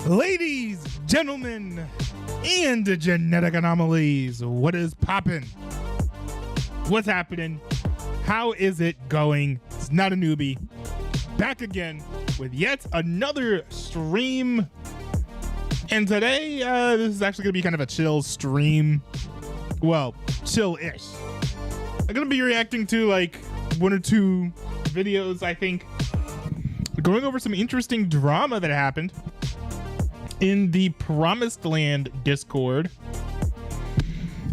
Ladies, gentlemen, and genetic anomalies, what is poppin'? What's happening? How is it going? It's not a newbie. Back again with yet another stream. And today, this is actually going to be kind of a chill stream. Well, chill-ish. I'm going to be reacting to like one or two videos, I think. Going over some interesting drama that happened in the Promised Land Discord.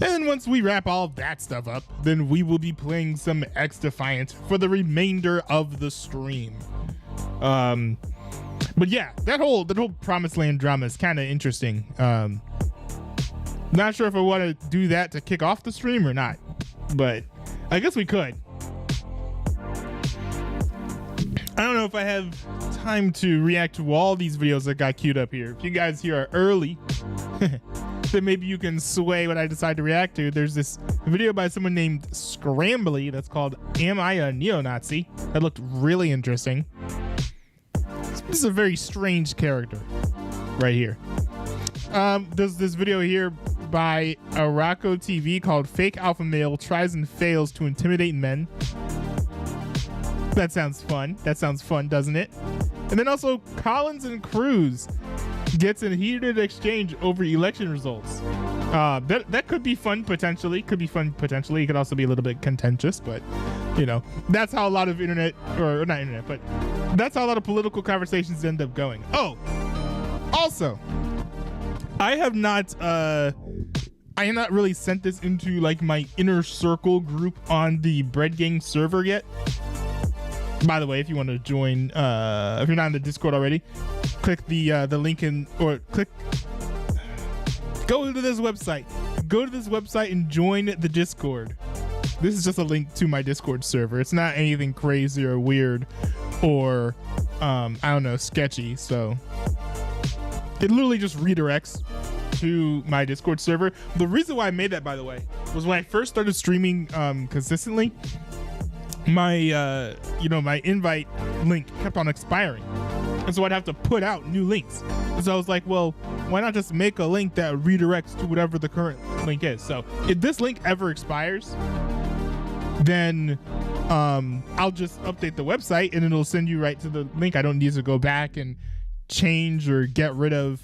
And once we wrap all that stuff up, then we will be playing some X Defiant for the remainder of the stream. But yeah, that whole Promised Land drama is kind of interesting. Not sure if I want to do that to kick off the stream or not, but I guess we could. I don't know if I have time to react to all these videos that got queued up here. If you guys here are early, then maybe you can sway what I decide to react to. There's this video by someone named Scrambly that's called Am I a Neo-Nazi? That looked really interesting. This is a very strange character right here. There's this video here by Araco TV called Fake Alpha Male Tries and Fails to Intimidate Men. That sounds fun. That sounds fun, doesn't it? And then also Collins and Cruz gets in heated exchange over election results. That could be fun potentially. Could be fun potentially. It could also be a little bit contentious, but you know, that's how a lot of internet, or not internet, but that's how a lot of political conversations end up going. Oh, also, I have not really sent this into like my inner circle group on the Bread Gang server yet. By the way, if you want to join, if you're not in the Discord already, click the link in, or go to this website. Go to this website and join the Discord. This is just a link to my Discord server. It's not anything crazy or weird or I don't know, sketchy. So it literally just redirects to my Discord server. The reason why I made that, by the way, was when I first started streaming consistently, my my invite link kept on expiring, and so I'd have to put out new links. And so I was like, well, why not just make a link that redirects to whatever the current link is? So if this link ever expires, then I'll just update the website and it'll send you right to the link. I don't need to go back and change or get rid of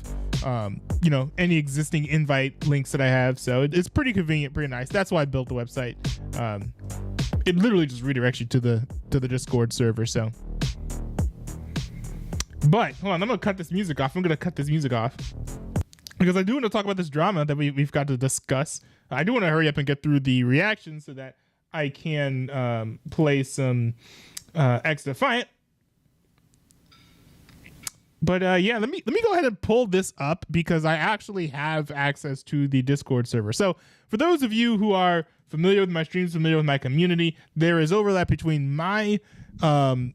any existing invite links that I have. So it's pretty convenient, pretty nice. That's why I built the website. It literally just redirects you to the Discord server. So, but hold on, I'm gonna cut this music off. Because I do want to talk about this drama that we've got to discuss. I do want to hurry up and get through the reactions so that I can play some X Defiant. But yeah, let me go ahead and pull this up because I actually have access to the Discord server. So for those of you who are familiar with my streams, familiar with my community, there is overlap between my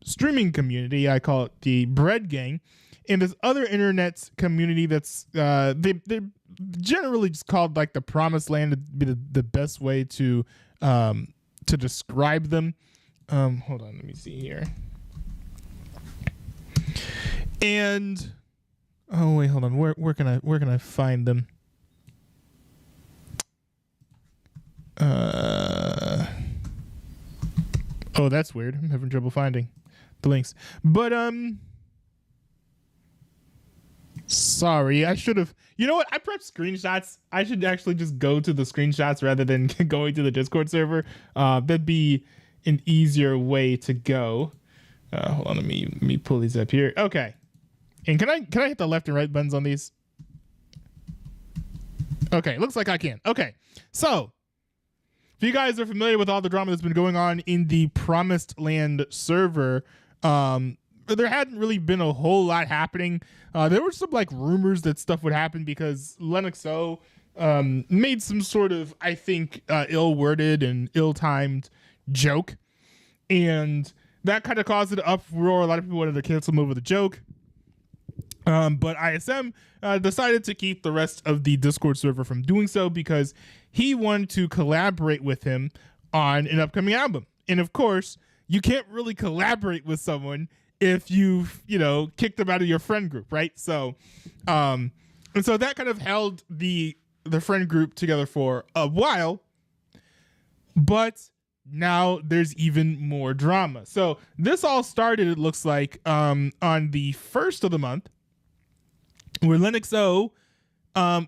streaming community, I call it the Bread Gang, and this other internet community that's they're generally just called like the Promised Land. Would be the best way to describe them. Hold on, let me see here. And oh wait, hold on. Where can I find them? Oh, that's weird. I'm having trouble finding the links. But sorry, I should have. You know what? I prepped screenshots. I should actually just go to the screenshots rather than going to the Discord server. That'd be an easier way to go. Hold on, let me pull these up here. Okay. And can I hit the left and right buttons on these? Okay, looks like I can. Okay, so if you guys are familiar with all the drama that's been going on in the Promised Land server, there hadn't really been a whole lot happening. There were some like rumors that stuff would happen because Lennoxo made some sort of, I think, ill-worded and ill-timed joke, and that kind of caused an uproar. A lot of people wanted to cancel him over the joke. But ISM decided to keep the rest of the Discord server from doing so because he wanted to collaborate with him on an upcoming album. And of course, you can't really collaborate with someone if you've, kicked them out of your friend group, right? So, and so that kind of held the friend group together for a while, but now there's even more drama. So this all started, it looks like, on the 1st of the month, where Linux O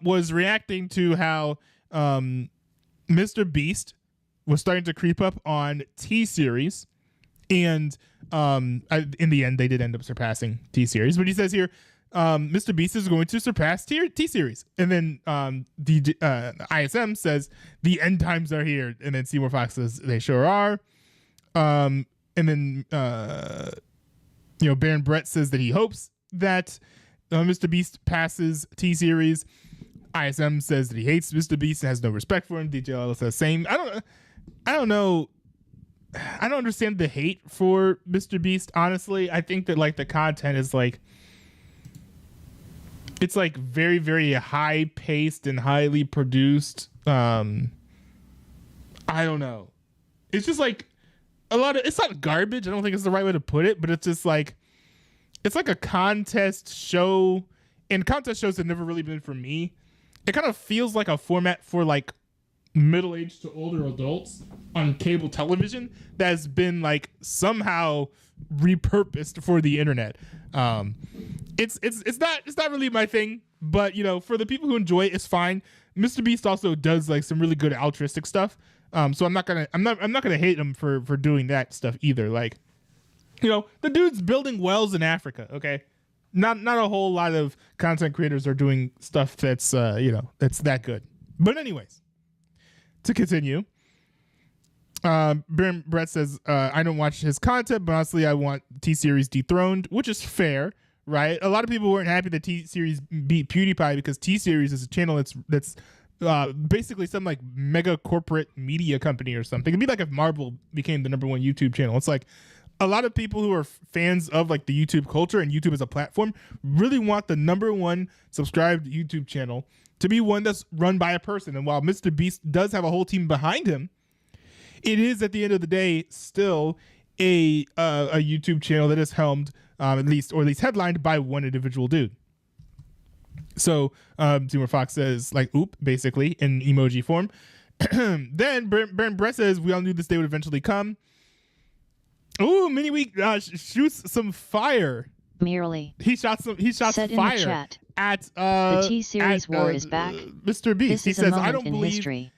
was reacting to how Mr. Beast was starting to creep up on T-Series, and in the end, they did end up surpassing T-Series. But he says here, Mr. Beast is going to surpass T-Series. And then the ISM says, the end times are here. And then Seymour Fox says, they sure are. And then, Baron Brett says that he hopes that Mr. Beast passes T-Series. ISM says that he hates Mr. Beast and has no respect for him. DJL says same. I don't know. I don't understand the hate for Mr. Beast, honestly. I think that like the content is like, it's like very, very high paced and highly produced. I don't know. It's just like a lot of, it's not garbage. I don't think it's the right way to put it, but it's just like, it's like a contest show, and contest shows have never really been for me. It kind of feels like a format for like middle-aged to older adults on cable television that has been like somehow repurposed for the internet. It's not really my thing, but for the people who enjoy it, it's fine. Mr. Beast also does like some really good altruistic stuff. So I'm not gonna hate him for doing that stuff either. Like, the dude's building wells in Africa. Okay. Not a whole lot of content creators are doing stuff that's that's that good. But anyways, to continue, Brett says, I don't watch his content, but honestly, I want T-Series dethroned, which is fair, right? A lot of people weren't happy that T-Series beat PewDiePie because T-Series is a channel that's basically some like mega corporate media company or something. It'd be like if Marvel became the #1 YouTube channel. It's like a lot of people who are fans of like the YouTube culture and YouTube as a platform really want the #1 subscribed YouTube channel to be one that's run by a person. And while Mr. Beast does have a whole team behind him, it is at the end of the day still a YouTube channel that is helmed at least headlined by one individual dude. So Seymour Fox says like oop, basically in emoji form. Then Baron Brett says we all knew this day would eventually come. Ooh, Mini Week shoots some fire. Merely. He shot Said fire in the chat, at the T-Series war is back. Mr. Beast. He says, I don't believe. History.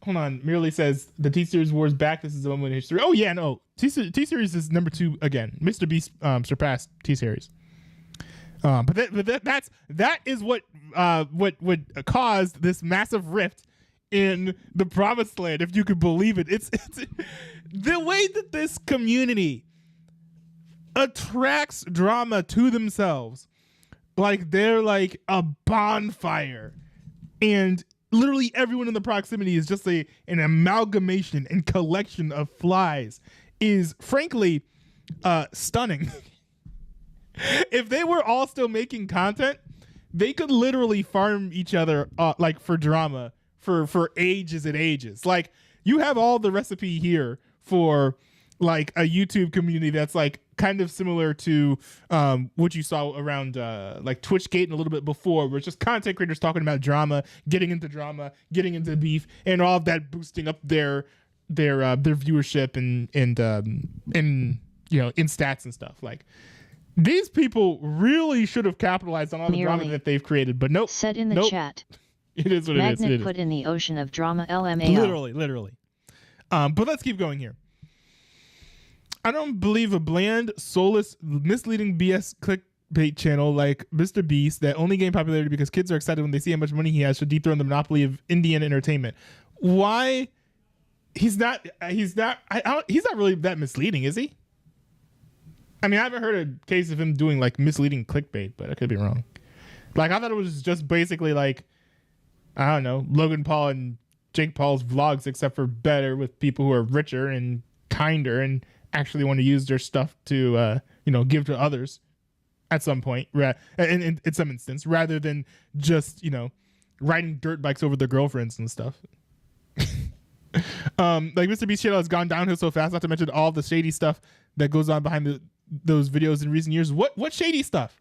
Hold on. Merely says the T-Series war is back. This is a moment in history. Oh yeah, no. T-Series is #2 again. Mr. Beast surpassed T-Series. But that is what caused this massive rift in the Promised Land, if you could believe it. It's the way that this community attracts drama to themselves, like they're like a bonfire, and literally everyone in the proximity is just an amalgamation and collection of flies, is frankly stunning. If they were all still making content, they could literally farm each other like for drama for ages and ages. Like, you have all the recipe here for like a YouTube community that's like kind of similar to what you saw around like Twitchgate and a little bit before, where it's just content creators talking about drama, getting into beef, and all of that boosting up their viewership and in stats and stuff. Like, these people really should have capitalized on all the drama that they've created, but nope. Said in the chat. It is what Magnet it is. put in the ocean of drama LMAO. Literally. But let's keep going here. I don't believe a bland, soulless, misleading BS clickbait channel like Mr. Beast that only gained popularity because kids are excited when they see how much money he has should dethrone the monopoly of Indian entertainment. Why? He's not really that misleading, is he? I mean, I haven't heard a case of him doing like misleading clickbait, but I could be wrong. Like, I thought it was just basically like, I don't know, Logan Paul and Jake Paul's vlogs, except for better with people who are richer and kinder and actually want to use their stuff to, give to others at some point, in some instance, rather than just, riding dirt bikes over their girlfriends and stuff. Like, Mr. Beast channel has gone downhill so fast, not to mention all the shady stuff that goes on behind those videos in recent years. What shady stuff?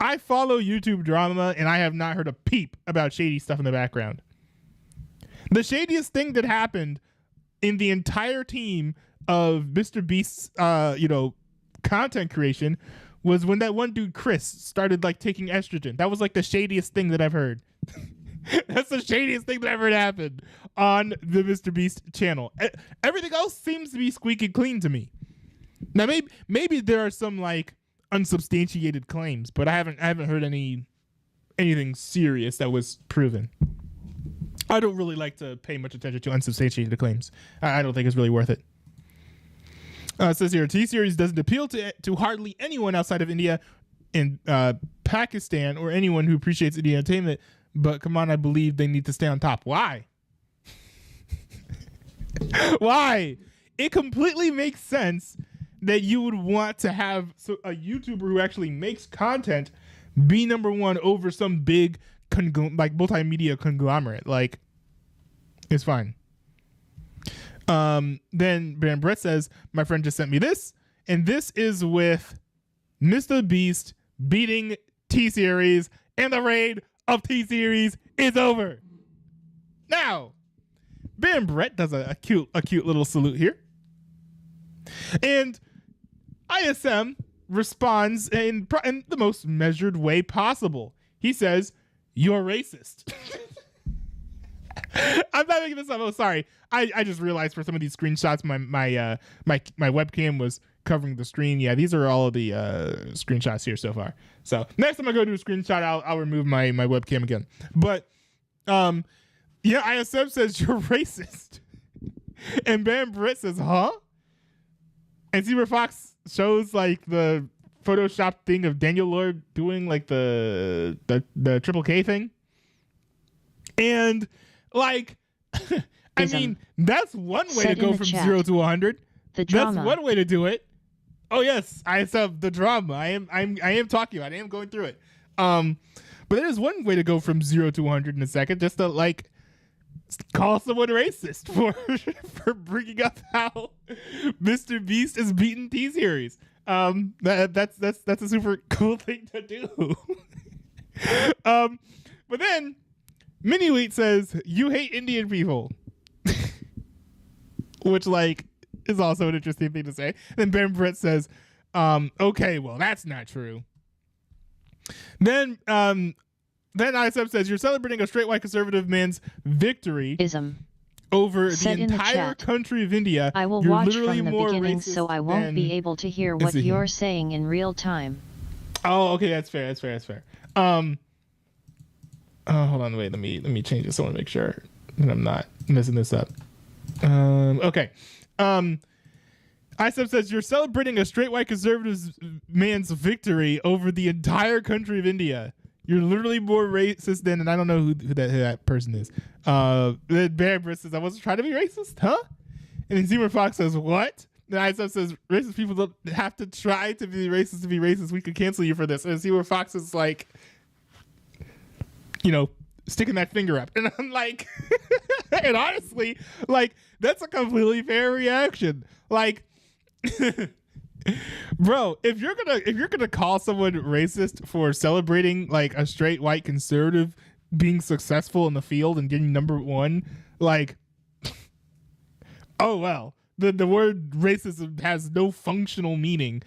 I follow YouTube drama, and I have not heard a peep about shady stuff in the background. The shadiest thing that happened in the entire team of Mr. Beast's, content creation was when that one dude, Chris, started like taking estrogen. That was like the shadiest thing that I've heard. That's the shadiest thing that I've heard happen on the Mr. Beast channel. Everything else seems to be squeaky clean to me. Now, maybe there are some like unsubstantiated claims, but I haven't heard anything serious that was proven. I don't really like to pay much attention to unsubstantiated claims. I don't think it's really worth it. It says here, T-Series doesn't appeal to hardly anyone outside of India and Pakistan or anyone who appreciates Indian entertainment. But come on, I believe they need to stay on top. Why? Why? It completely makes sense that you would want to have a YouTuber who actually makes content be number one over some big multimedia conglomerate. Like, it's fine. Then Brett says, my friend just sent me this, and this is with Mr. Beast beating T-Series, and the reign of T-Series is over. Now, Ben Brett does a cute little salute here. And ISM responds in the most measured way possible. He says, "You're racist." I'm not making this up. Oh, sorry. I just realized for some of these screenshots, my webcam was covering the screen. Yeah, these are all of the screenshots here so far. So next time I go do a screenshot, I'll remove my webcam again. But ISM says you're racist, and Bam Britt says, "Huh?" And Zebra Fox shows like the Photoshop thing of Daniel Lord doing like the triple K thing, and like, I mean, that's one way to go from 0 to 100. The drama. That's one way to do it. Oh yes, I have the drama. I am talking about it. I am going through it. But there's one way to go from 0 to 100 in a second, just to like call someone racist for bringing up how Mr. Beast is beating T-Series. That's a super cool thing to do. But then Mini Wheat says, "You hate Indian people," which like is also an interesting thing to say. And then Ben Brett says, "Okay, well that's not true." Then ISM says, "You're celebrating a straight white conservative man's victory over the entire country of India. I will watch from the beginning, so I won't be able to hear what you're saying in real time." Oh, okay, that's fair. Hold on, wait. Let me change this. I want to make sure that I'm not messing this up. Okay. ISM says, "You're celebrating a straight white conservative man's victory over the entire country of India. You're literally more racist than," and I don't know who that person is. Then Bear Britt says, "I wasn't trying to be racist, huh?" And then Zebra Fox says, "What?" Then ISM says, "Racist people don't have to try to be racist to be racist. We could cancel you for this." And Zebra Fox is like, sticking that finger up. And I'm like, and honestly, like, that's a completely fair reaction. Like, bro, if you're gonna call someone racist for celebrating like a straight white conservative being successful in the field and getting number one, like, oh well, the word racism has no functional meaning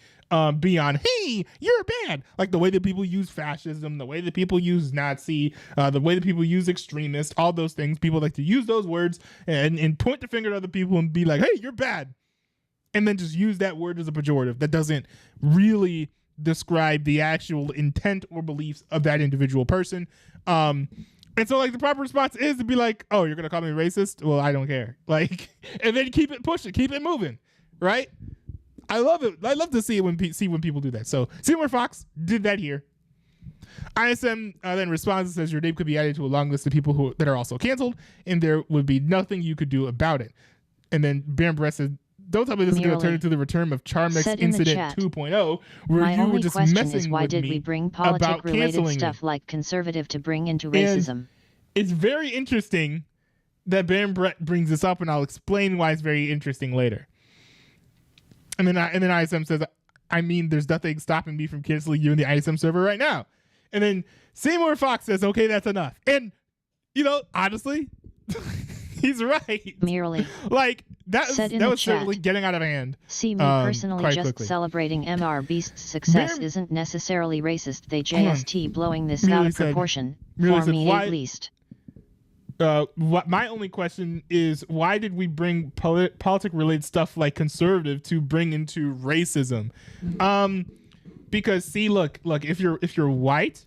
beyond, hey, you're bad. Like the way that people use fascism, the way that people use Nazi, the way that people use extremist, all those things. People like to use those words and point the finger at other people and be like, hey, you're bad. And then just use that word as a pejorative that doesn't really describe the actual intent or beliefs of that individual person. And so like the proper response is to be like, oh, you're going to call me racist? Well, I don't care. Like, and then keep it pushing, keep it moving. Right? I love it. I love to see it when people do that. So Seymour Fox did that here. ISM then responds and says, "Your name could be added to a long list of people that are also canceled, and there would be nothing you could do about it." And then Baron Brett says, "Don't tell me this is going to turn into the return of Charmex Incident 2.0, where you were just messing why with did me we bring about politic-related stuff me." like conservative to bring into racism? And it's very interesting that Baron Brett brings this up, and I'll explain why it's very interesting later. And then ISM says, I mean, there's nothing stopping me from canceling you in the ISM server right now. And then Seymour Fox says, okay, that's enough. And, honestly, he's right. Merely. Like, that was certainly getting out of hand. See, me personally just quickly. Celebrating MR Beast's success isn't necessarily racist. They JST blowing this out of proportion. For me, at least. My only question is, why did we bring politic-related stuff like conservative to bring into racism? Because see, look, if you're white,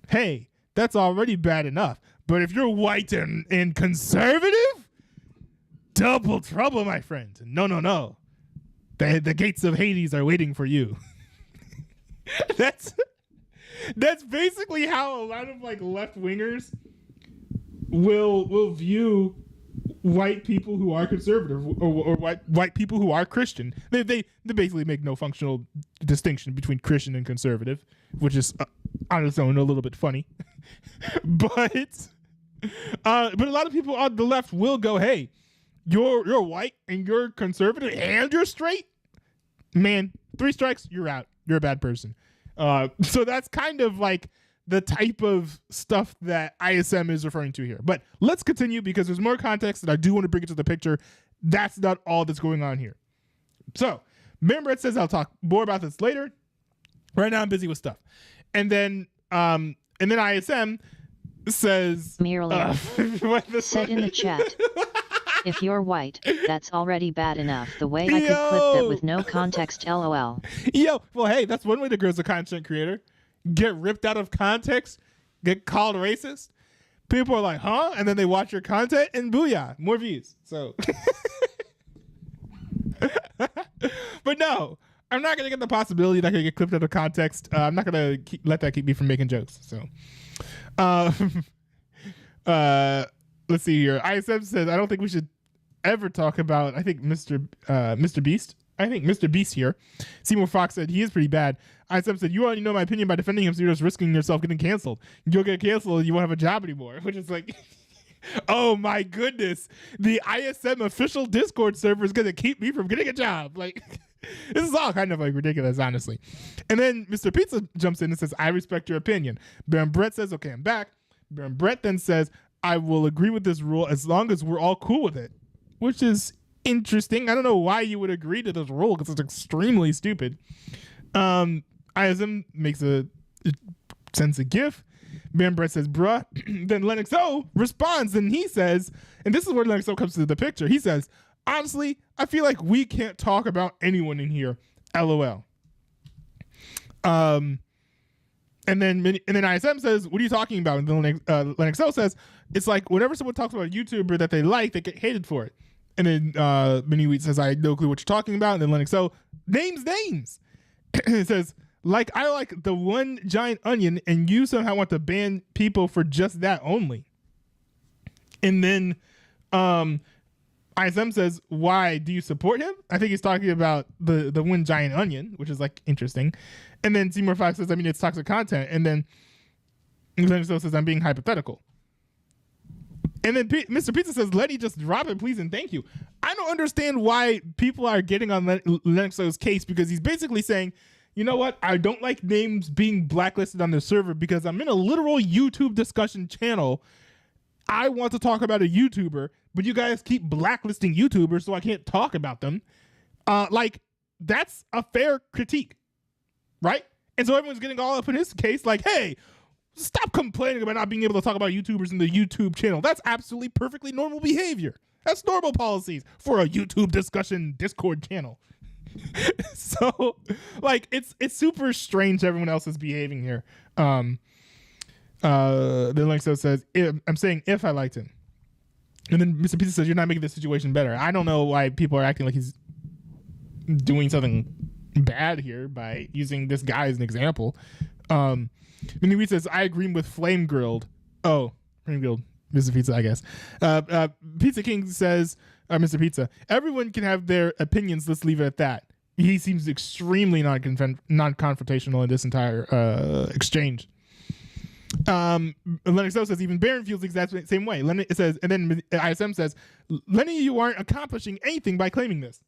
hey, that's already bad enough. But if you're white and conservative, double trouble, my friend. No. The gates of Hades are waiting for you. That's basically how a lot of like left-wingers will view white people who are conservative or white people who are Christian. They basically make no functional distinction between Christian and conservative, which is on its own a little bit funny. But a lot of people on the left will go, hey, you're white and you're conservative and you're straight, man, 3 strikes, you're out. You're a bad person. So that's kind of like the type of stuff that ISM is referring to here. But let's continue because there's more context that I do want to bring into the picture. That's not all that's going on here. So, Brett says I'll talk more about this later. Right now I'm busy with stuff. And then ISM says merely said in the chat, if you're white, that's already bad enough. The way I could clip that with no context, LOL. Well, hey, that's one way to grow as a content creator. Get ripped out of context, get called racist. People are like, huh? And then they watch your content and booyah, more views. So, but no, I'm not going to get the possibility that I could get clipped out of context. I'm not going to let that keep me from making jokes. So, let's see here. ISM says, I don't think we should ever talk about, I think Mr. Beast. I think Mr. Beast here. Seymour Fox said he is pretty bad. ISM said, you already know my opinion by defending him, so you're just risking yourself getting canceled. You'll get canceled and you won't have a job anymore. Which is like, oh my goodness. The ISM official Discord server is going to keep me from getting a job. Like, this is all kind of like ridiculous, honestly. And then Mr. Pizza jumps in and says, I respect your opinion. Baron Brett says, okay, I'm back. Baron Brett then says, I will agree with this rule as long as we're all cool with it. Which is interesting. I don't know why you would agree to this rule because it's extremely stupid. ISM sends a GIF. Baron Brett says, bruh. Then Lennox O responds and he says, and this is where Lennox O comes to the picture. He says, honestly, I feel like we can't talk about anyone in here. LOL. And then ISM says, what are you talking about? And then Lennox O says, it's like whenever someone talks about a YouTuber that they like, they get hated for it. And then Mini Wheat says, I had no clue what you're talking about. And then Lennox O names. It says, like, I like the one giant onion, and you somehow want to ban people for just that only. And then ISM says, why do you support him? I think he's talking about the one giant onion, which is like interesting. And then Seymour Fox says, I mean, it's toxic content. And then Lennox O says, I'm being hypothetical. And then Mr. Pizza says, Letty, just drop it, please, and thank you. I don't understand why people are getting on Lennox O's case, because he's basically saying, you know what? I don't like names being blacklisted on the server because I'm in a literal YouTube discussion channel. I want to talk about a YouTuber, but you guys keep blacklisting YouTubers, so I can't talk about them. Like, that's a fair critique, right? And so everyone's getting all up in his case, like, hey, stop complaining about not being able to talk about YouTubers in the YouTube channel. That's absolutely perfectly normal behavior. That's normal policies for a YouTube discussion Discord channel. So, like, it's super strange everyone else is behaving here. The link says, I'm saying if I liked him. And then Mr. Pizza says, you're not making the situation better. I don't know why people are acting like he's doing something bad here by using this guy as an example. Mini Wheat says, I agree with Flame Grilled. Oh, Flame Grilled, Mr. Pizza, I guess. Pizza King says, Mr. Pizza, everyone can have their opinions. Let's leave it at that. He seems extremely non-confrontational in this entire exchange. Lennox O says, even Baron feels the exact same way. It says, and then ISM says, Lenny, you aren't accomplishing anything by claiming this.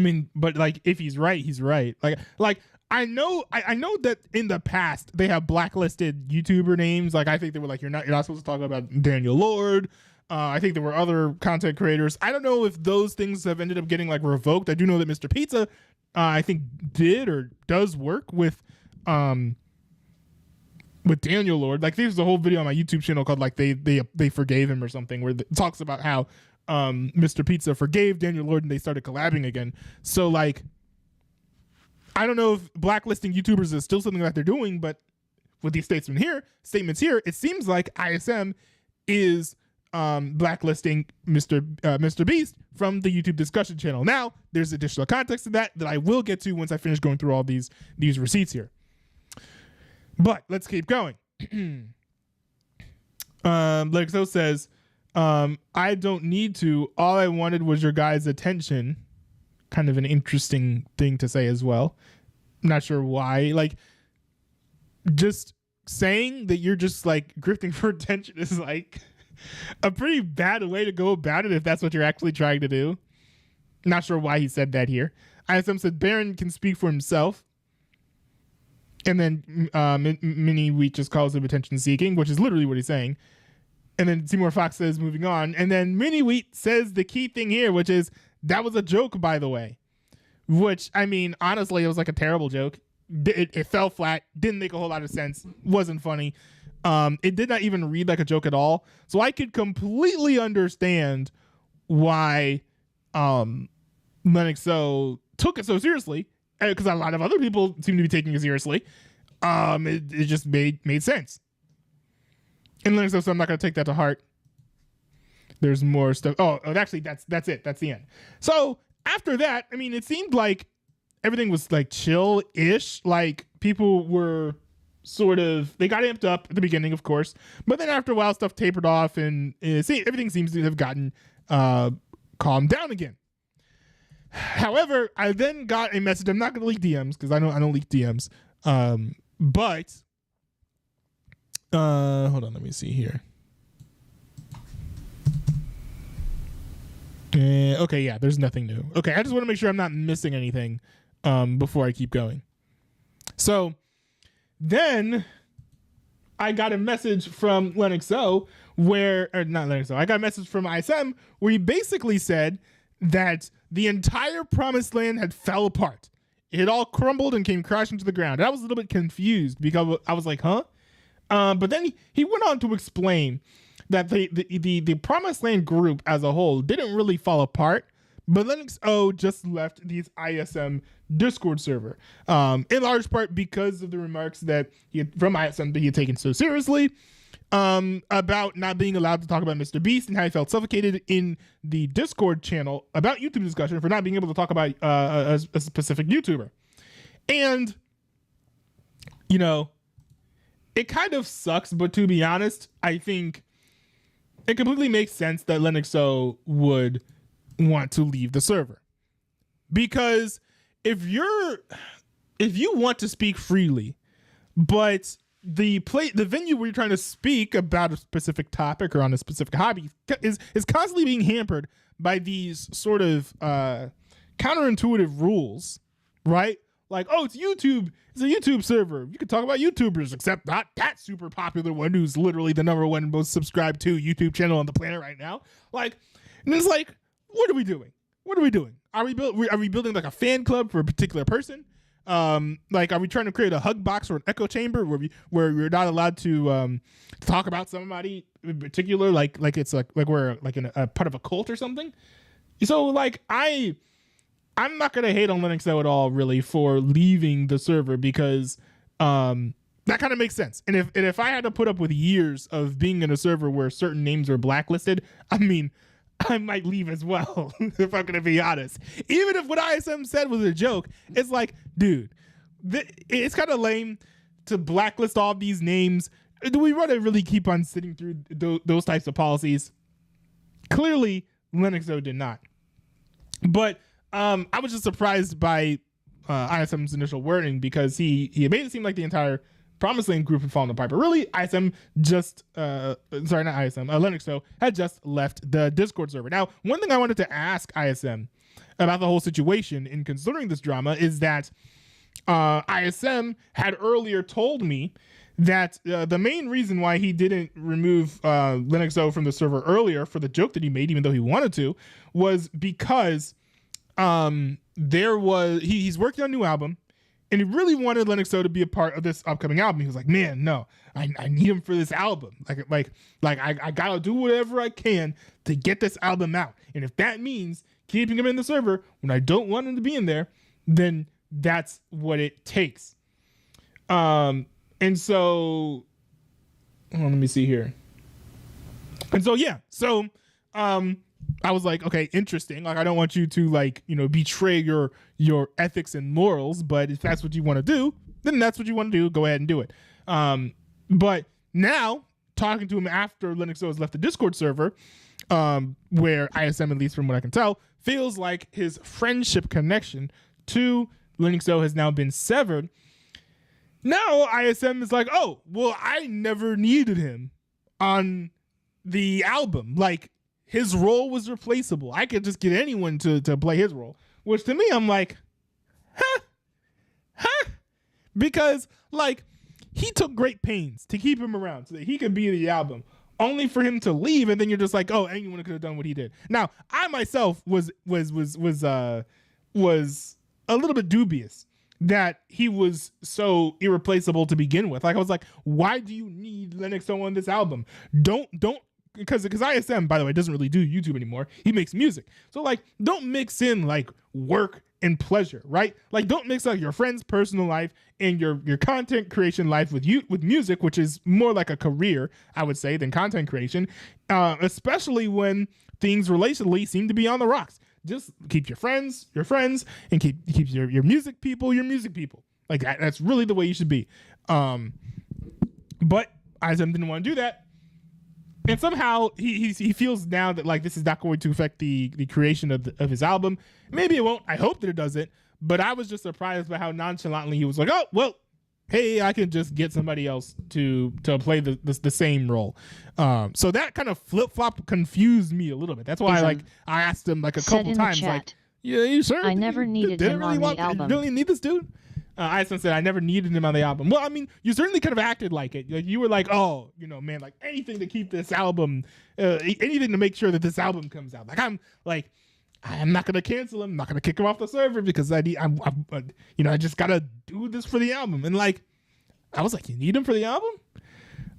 mean, but like if he's right, he's right. Like I know that in the past they have blacklisted YouTuber names. Like I think they were like, you're not supposed to talk about Daniel Lord. I think there were other content creators. I don't know if those things have ended up getting like revoked. I do know that Mr. Pizza, I think did or does work with Daniel Lord. Like there's a whole video on my YouTube channel called like they forgave him or something, where it talks about how Mr. Pizza forgave Daniel Lord and they started collabing again. So like, I don't know if blacklisting YouTubers is still something that they're doing, but with these statements here, it seems like ISM is blacklisting Mr. Beast from the YouTube discussion channel. Now, there's additional context to that I will get to once I finish going through all these receipts here. But let's keep going. Lexo says, I don't need to. All I wanted was your guys' attention. Kind of an interesting thing to say as well. I'm not sure why. Like, just saying that you're just like grifting for attention is like a pretty bad way to go about it if that's what you're actually trying to do. Not sure why he said that here. ISM said Baron can speak for himself. And then Mini Wheat just calls him attention seeking, which is literally what he's saying. And then Seymour Fox says moving on. And then Mini Wheat says the key thing here, which is that was a joke, by the way. Which, I mean, honestly, it was like a terrible joke. It fell flat. Didn't make a whole lot of sense. Wasn't funny. It did not even read like a joke at all. So I could completely understand why Lennoxo took it so seriously, because a lot of other people seem to be taking it seriously. It just made sense. And Lennoxo, so I'm not going to take that to heart. There's more stuff. Oh, actually, that's it. That's the end. So after that, I mean, it seemed like everything was like chill-ish. Like people were they got amped up at the beginning, of course, but then after a while, stuff tapered off, and everything seems to have gotten calmed down again. However, I then got a message. I'm not going to leak DMs because I don't leak DMs. But hold on, let me see here. Okay, yeah, there's nothing new. Okay, I just want to make sure I'm not missing anything before I keep going. So then I got a message from Lennoxo I got a message from ISM where he basically said that the entire promised land had fell apart. It had all crumbled and came crashing to the ground. And I was a little bit confused because I was like, huh? But then he went on to explain that the Promised Land group as a whole didn't really fall apart, but Lennoxo just left the ISM Discord server, in large part because of the remarks that from ISM that he had taken so seriously, about not being allowed to talk about Mr. Beast and how he felt suffocated in the Discord channel about YouTube discussion for not being able to talk about a specific YouTuber. And, you know, it kind of sucks, but to be honest, I think it completely makes sense that Lennoxo would want to leave the server, because if you want to speak freely, but the venue where you're trying to speak about a specific topic or on a specific hobby is constantly being hampered by these sort of counterintuitive rules, right? Like, oh, it's YouTube. It's a YouTube server. You can talk about YouTubers, except not that super popular one who's literally the number one most subscribed to YouTube channel on the planet right now. Like, and it's like, what are we doing? What are we doing? Are we building like a fan club for a particular person? Like, are we trying to create a hug box or an echo chamber where we're not allowed to talk about somebody in particular? Like it's like we're like in a part of a cult or something. So like I'm not going to hate on Lennoxo at all, really, for leaving the server, because that kind of makes sense. And if I had to put up with years of being in a server where certain names are blacklisted, I mean, I might leave as well, if I'm going to be honest. Even if what ISM said was a joke, it's like, dude, it's kind of lame to blacklist all these names. Do we want to really keep on sitting through those types of policies? Clearly, Lennoxo did not. But I was just surprised by ISM's initial wording, because he made it seem like the entire Promised Land group had fallen apart. But really, ISM just, Lennoxo had just left the Discord server. Now, one thing I wanted to ask ISM about the whole situation in considering this drama is that ISM had earlier told me that the main reason why he didn't remove Linuxo from the server earlier for the joke that he made, even though he wanted to, was because he's working on a new album, and he really wanted Linuxo to be a part of this upcoming album. He was like, man, no, I need him for this album. I gotta do whatever I can to get this album out. And if that means keeping him in the server when I don't want him to be in there, then that's what it takes. And so, let me see here. And so, yeah. So, I was like, okay, interesting. Like, I don't want you to betray your ethics and morals, but if that's what you want to do, then that's what you want to do. Go ahead and do it. But now, talking to him after Linuxo has left the Discord server, where ISM, at least from what I can tell, feels like his friendship connection to Linuxo has now been severed. Now ISM is like, oh, well, I never needed him on the album. Like, his role was replaceable. I could just get anyone to play his role. Which to me, I'm like, because like he took great pains to keep him around so that he could be the album, only for him to leave, and then you're just like, oh, anyone could have done what he did. Now, I myself was a little bit dubious that he was so irreplaceable to begin with. Like, I was like, why do you need Linuxo on this album? Don't because ISM, by the way, doesn't really do YouTube anymore. He makes music. So like, don't mix in like work and pleasure, right? Like, don't mix like your friend's personal life and your content creation life with music, which is more like a career, I would say, than content creation, especially when things relationally seem to be on the rocks. Just keep your friends, and keep your music people. Like that's really the way you should be. But ISM didn't want to do that. And somehow he feels now that like this is not going to affect the creation of his album. Maybe it won't. I hope that it doesn't. But I was just surprised by how nonchalantly he was like, oh, well, hey, I can just get somebody else to play the same role. So that kind of flip-flop confused me a little bit. That's why I asked him like a couple times, like, yeah, you sure? I never needed him on the album. You really need this dude? Iceland said, I never needed him on the album. Well, I mean, you certainly could have acted like it. Like, you were like, oh, man, like anything to keep this album, anything to make sure that this album comes out. I'm not going to cancel him. I'm not going to kick him off the server because I just got to do this for the album. And like, I was like, you need him for the album?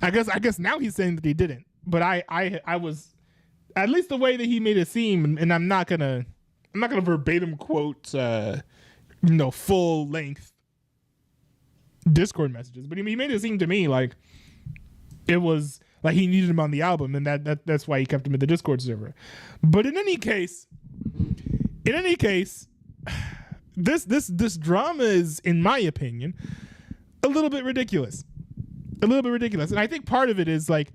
I guess now he's saying that he didn't. But I was, at least the way that he made it seem, and I'm not going to verbatim quote, full length Discord messages, but he made it seem to me like it was like he needed him on the album, and that's why he kept him in the Discord server. But in any case, this drama is, in my opinion, a little bit ridiculous. And I think part of it is like,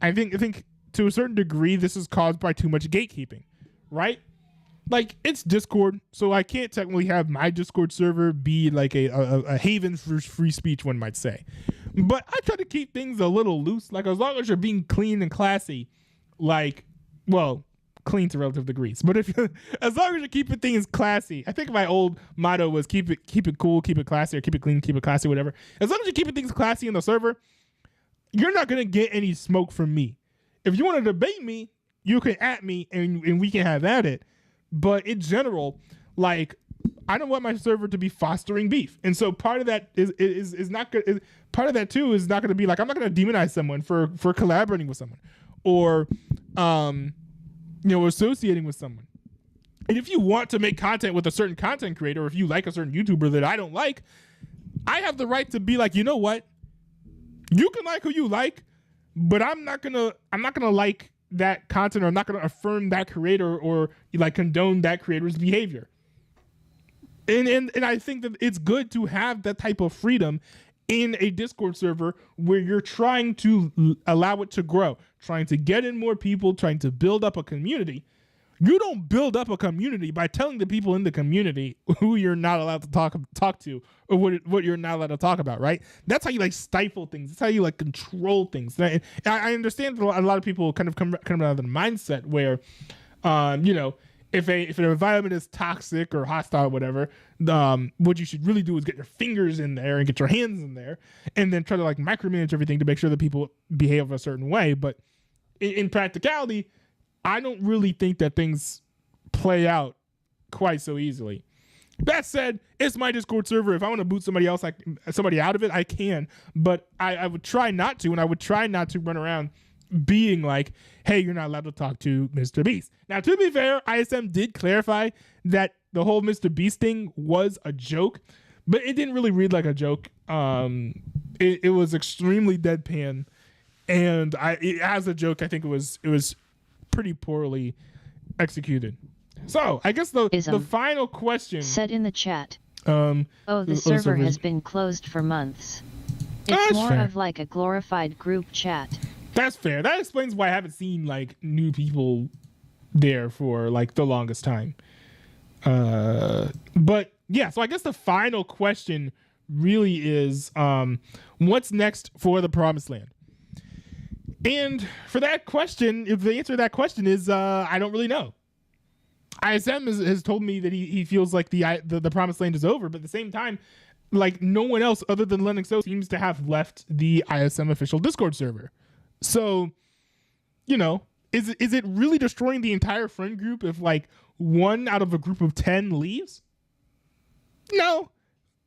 I think to a certain degree, this is caused by too much gatekeeping, right? Like, it's Discord, so I can't technically have my Discord server be like a haven for free speech, one might say. But I try to keep things a little loose. Like, as long as you're being clean and classy, like, well, clean to relative degrees. But as long as you're keeping things classy, I think my old motto was keep it cool, keep it classy, or keep it clean, keep it classy, whatever. As long as you're keeping things classy in the server, you're not gonna get any smoke from me. If you want to debate me, you can at me and we can have at it. But in general, like, I don't want my server to be fostering beef, and so part of that is not good. Part of that too is not going to be like, I'm not going to demonize someone for collaborating with someone, or associating with someone. And if you want to make content with a certain content creator, or if you like a certain YouTuber that I don't like, I have the right to be like, you know what? You can like who you like, but I'm not gonna like that content, or I'm not going to affirm that creator or like condone that creator's behavior. And I think that it's good to have that type of freedom in a Discord server where you're trying to allow it to grow, trying to get in more people, trying to build up a community. You don't build up a community by telling the people in the community who you're not allowed to talk to, or what you're not allowed to talk about, right? That's how you like stifle things. That's how you like control things. And I understand that a lot of people kind of come out of the mindset where, if an environment is toxic or hostile or whatever, what you should really do is get your fingers in there and get your hands in there, and then try to like micromanage everything to make sure that people behave a certain way. But in practicality, I don't really think that things play out quite so easily. That said, it's my Discord server. If I want to boot somebody else, somebody out of it, I can. But I would try not to, and I would try not to run around being like, hey, you're not allowed to talk to Mr. Beast. Now, to be fair, ISM did clarify that the whole Mr. Beast thing was a joke, but it didn't really read like a joke. It was extremely deadpan, and as a joke, I think it was pretty poorly executed. So I guess the final question said in the chat. The server has been closed for months. It's more of like a glorified group chat. That's fair. That explains why I haven't seen like new people there for like the longest time. But yeah, so I guess the final question really is, what's next for the Promised Land? And for that question, if the answer to that question is, I don't really know. ISM has told me that he feels like the Promised Land is over, but at the same time, like no one else other than Linuxo seems to have left the ISM official Discord server. So, you know, is it really destroying the entire friend group if like one out of a group of 10 leaves? No,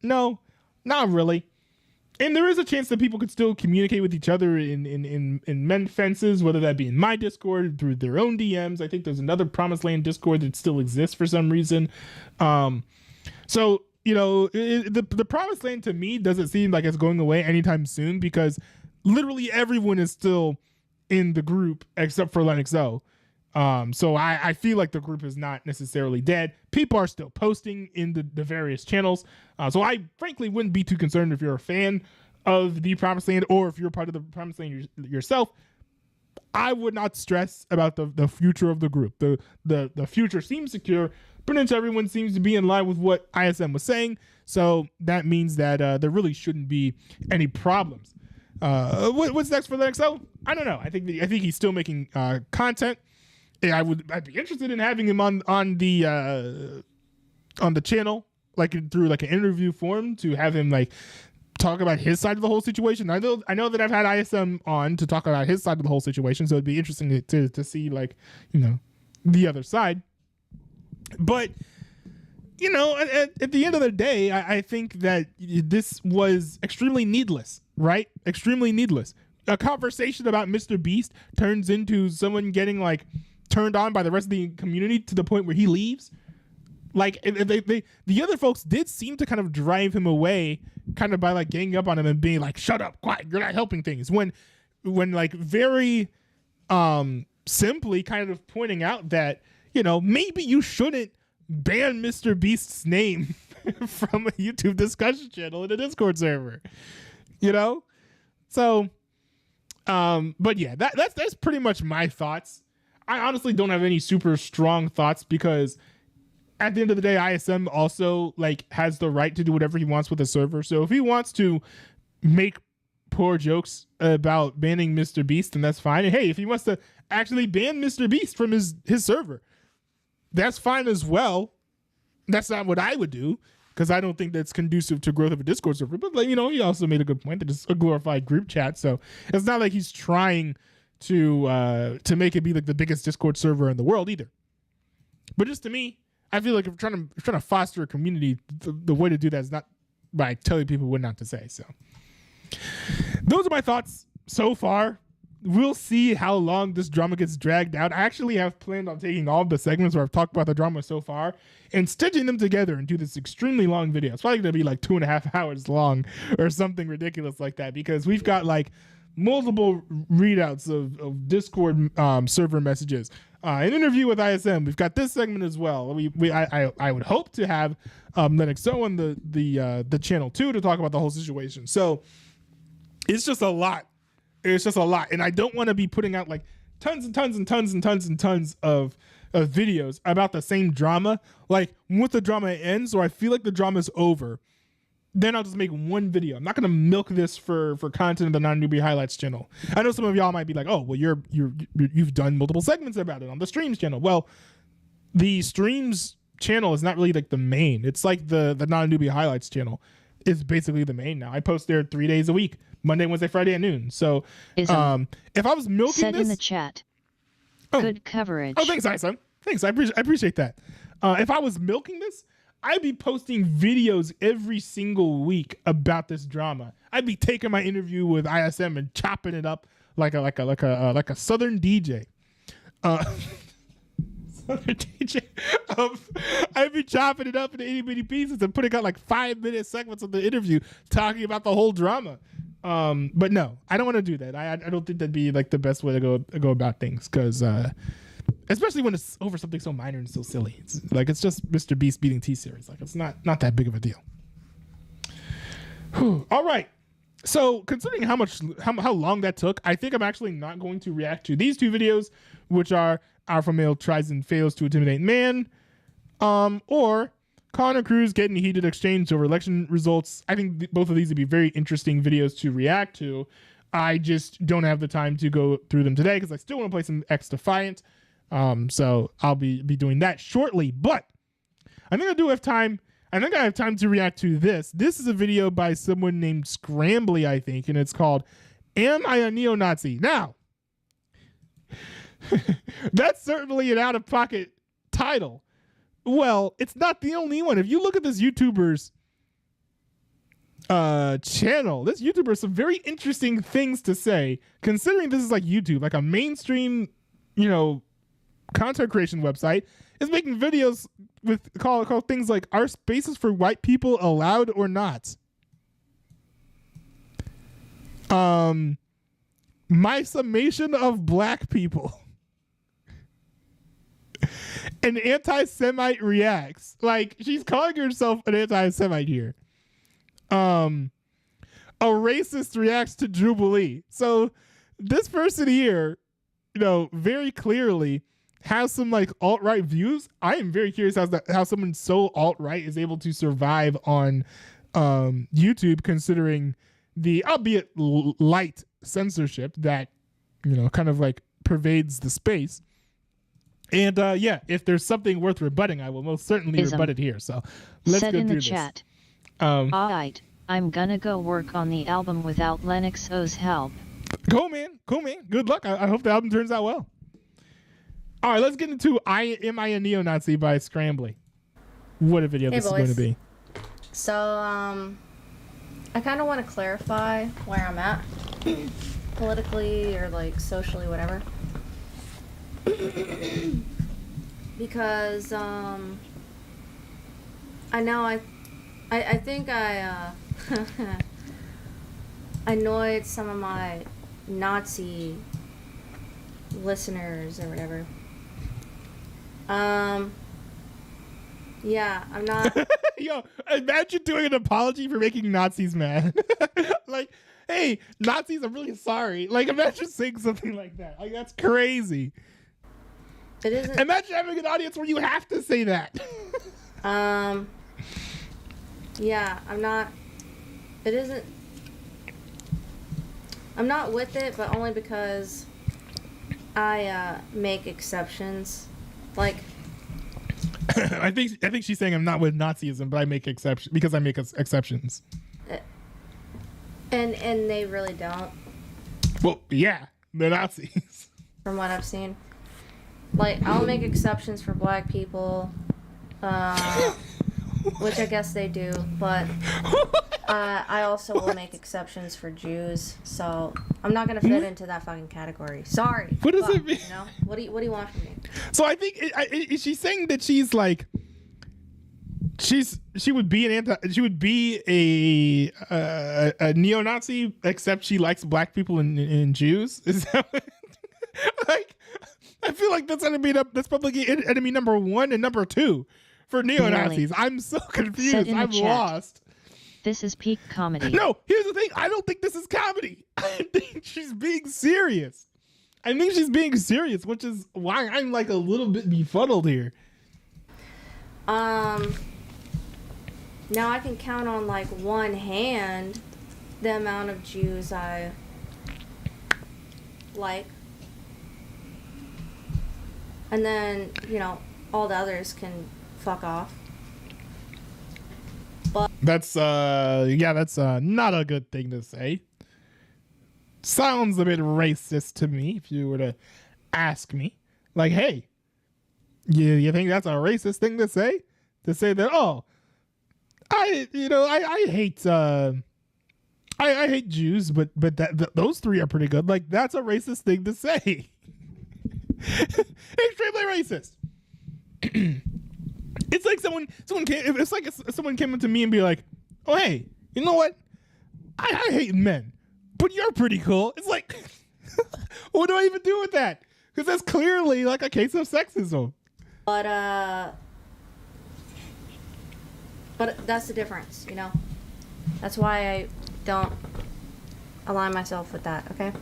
not really. And there is a chance that people could still communicate with each other in mend fences, whether that be in my Discord, through their own DMs. I think there's another Promised Land Discord that still exists for some reason. So, you know, the Promised Land to me doesn't seem like it's going away anytime soon, because literally everyone is still in the group except for Linuxo. So I feel like the group is not necessarily dead. People are still posting in the various channels. So I frankly wouldn't be too concerned if you're a fan of the Promised Land, or if you're part of the Promised Land yourself. I would not stress about the future of the group. The future seems secure. Pretty much everyone seems to be in line with what ISM was saying. So that means that there really shouldn't be any problems. What's next for Linuxo? I don't know. I think he's still making content. I'd be interested in having him on the channel, like through like an interview form, to have him like talk about his side of the whole situation. I know that I've had ISM on to talk about his side of the whole situation, so it'd be interesting to see, like, you know, the other side. But, you know, at the end of the day, I think that this was extremely needless, right? Extremely needless. A conversation about Mr. Beast turns into someone getting like turned on by the rest of the community to the point where he leaves. Like, the other folks did seem to kind of drive him away, kind of by like ganging up on him and being like, shut up, quiet, you're not helping things. When like very simply kind of pointing out that, you know, maybe you shouldn't ban Mr. Beast's name from a YouTube discussion channel in a Discord server, you know? So, but yeah, that's pretty much my thoughts. I honestly don't have any super strong thoughts, because at the end of the day, ISM also like has the right to do whatever he wants with the server. So if he wants to make poor jokes about banning Mr. Beast, then that's fine. And hey, if he wants to actually ban Mr. Beast from his server, that's fine as well. That's not what I would do, because I don't think that's conducive to growth of a Discord server. But like, you know, he also made a good point that it's a glorified group chat, so it's not like he's trying to make it be like the biggest Discord server in the world either. But just to me, I feel like if trying to foster a community, the way to do that is not by telling people what not to say. So those are my thoughts so far. We'll see how long this drama gets dragged out. I actually have planned on taking all of the segments where I've talked about the drama so far and stitching them together into this extremely long video. It's probably going to be like 2.5 hours long or something ridiculous like that, because we've got like multiple readouts of Discord server messages, an interview with ISM. We've got this segment as well. I would hope to have Linuxo on the channel too to talk about the whole situation. So it's just a lot. It's just a lot, and I don't want to be putting out like tons and tons and tons and tons and tons of videos about the same drama. Like, once the drama ends, or I feel like the drama is over, then I'll just make one video. I'm not gonna milk this for content of the Non-Newbie Highlights channel. I know some of y'all might be like, oh, well, you've done multiple segments about it on the Streams channel. Well, the streams channel is not really like the main. It's like the Not a Newbie highlights channel is basically the main now. I post there 3 days a week, Monday, Wednesday, Friday at noon. So if I was milking said this in the chat. Good coverage. Oh, thanks, Isa. Thanks, I appreciate that. If I was milking this, I'd be posting videos every single week about this drama. I'd be taking my interview with ISM and chopping it up like a Southern DJ. Southern DJ. I'd be chopping it up into itty bitty pieces and putting out like 5-minute segments of the interview talking about the whole drama. But no, I don't want to do that. I don't think that'd be like the best way to go about things, because especially when it's over something so minor and so silly. It's just Mr. Beast beating T-Series. Like, it's not that big of a deal. Whew. All right. So considering how long that took, I think I'm actually not going to react to these 2 videos, which are Alpha Male tries and fails to intimidate man, or Connor Cruz getting a heated exchange over election results. I think both of these would be very interesting videos to react to. I just don't have the time to go through them today because I still want to play some X Defiant. So I'll be doing that shortly. But I think I do have time. I think I have time to react to this. This is a video by someone named Scrambly, I think, and it's called "Am I a Neo-Nazi?" Now, that's certainly an out-of-pocket title. Well, it's not the only one. If you look at this YouTuber's channel, this YouTuber has some very interesting things to say, considering this is like YouTube, like a mainstream, content creation website, is making videos with called things like, "Are spaces for white people allowed or not?" My summation of black people. An anti-Semite reacts. Like, she's calling herself an anti-Semite here. A racist reacts to Jubilee. So this person here, very clearly has some like alt-right views. I am very curious how someone so alt-right is able to survive on YouTube, considering the albeit light censorship that kind of like pervades the space. And if there's something worth rebutting, I will most certainly rebut it here. So let's go through this. Said in the chat. Alright, I'm gonna go work on the album without Lennox O's help. Cool, man. Good luck. I hope the album turns out well. All right, let's get into Am I a Neo-Nazi by Scrambly. What a video this is going to be. So, I kind of want to clarify where I'm at politically or like socially, whatever. Because I know I think I annoyed some of my Nazi listeners or whatever. Yeah, I'm not. Yo, imagine doing an apology for making Nazis mad. Like, hey, Nazis, I'm really sorry. Like, imagine saying something like that. Like, that's crazy. It isn't. Imagine having an audience where you have to say that. Yeah, I'm not. It isn't. I'm not with it, but only because I make exceptions. Like, I think she's saying I'm not with Nazism, but I make exceptions because I make exceptions. And they really don't. Well, yeah, they're Nazis. From what I've seen. Like, I'll make exceptions for black people, which I guess they do, but I also will make exceptions for Jews, so I'm not gonna fit into that fucking category. Sorry. What does it mean? What do you want from me? So I think she's saying that she's like, she would be a neo-Nazi, except she likes black people and Jews. Is that what, like? I feel like that's probably enemy number 1 and number 2 for neo-Nazis. I'm so confused. I'm lost. This is peak comedy. No, here's the thing. I don't think this is comedy. I think she's being serious. Which is why I'm like a little bit befuddled here. Now I can count on like one hand the amount of Jews I like. And then, all the others can fuck off. But that's not a good thing to say. Sounds a bit racist to me if you were to ask me. Like, hey, you think that's a racist thing to say? To say that, oh, I hate I hate Jews, but those three are pretty good. Like, that's a racist thing to say. Extremely racist. It's like someone came. It's like if someone came up to me and be like, "Oh, hey, you know what? I hate men, but you're pretty cool." It's like, what do I even do with that? Because that's clearly like a case of sexism. But that's the difference, you know. That's why I don't align myself with that. Okay.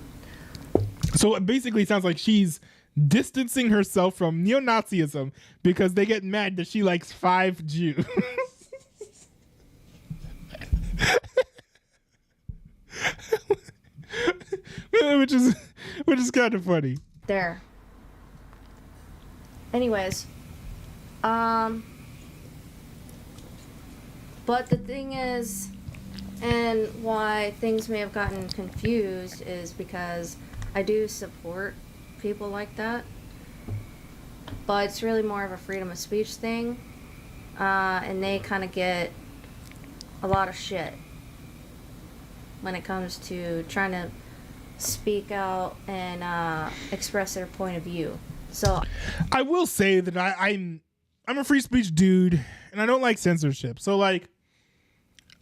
So it basically sounds like she's distancing herself from neo-Nazism because they get mad that she likes 5 Jews. which is kind of funny. There. Anyways, but the thing is, and why things may have gotten confused is because I do support people like that, but it's really more of a freedom of speech thing, and they kind of get a lot of shit when it comes to trying to speak out and express their point of view. So I will say that I'm a free speech dude, and I don't like censorship. So like,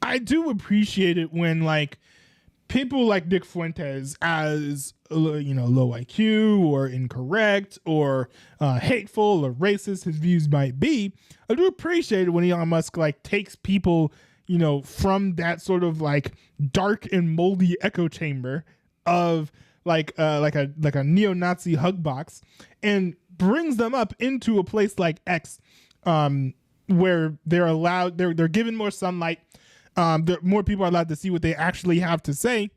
I do appreciate it when like people like Nick Fuentes, as low IQ or incorrect or hateful or racist his views might be, I do appreciate it when Elon Musk like takes people, from that sort of like dark and moldy echo chamber of like a neo-Nazi hug box and brings them up into a place like X, where they're given more sunlight. More people are allowed to see what they actually have to say.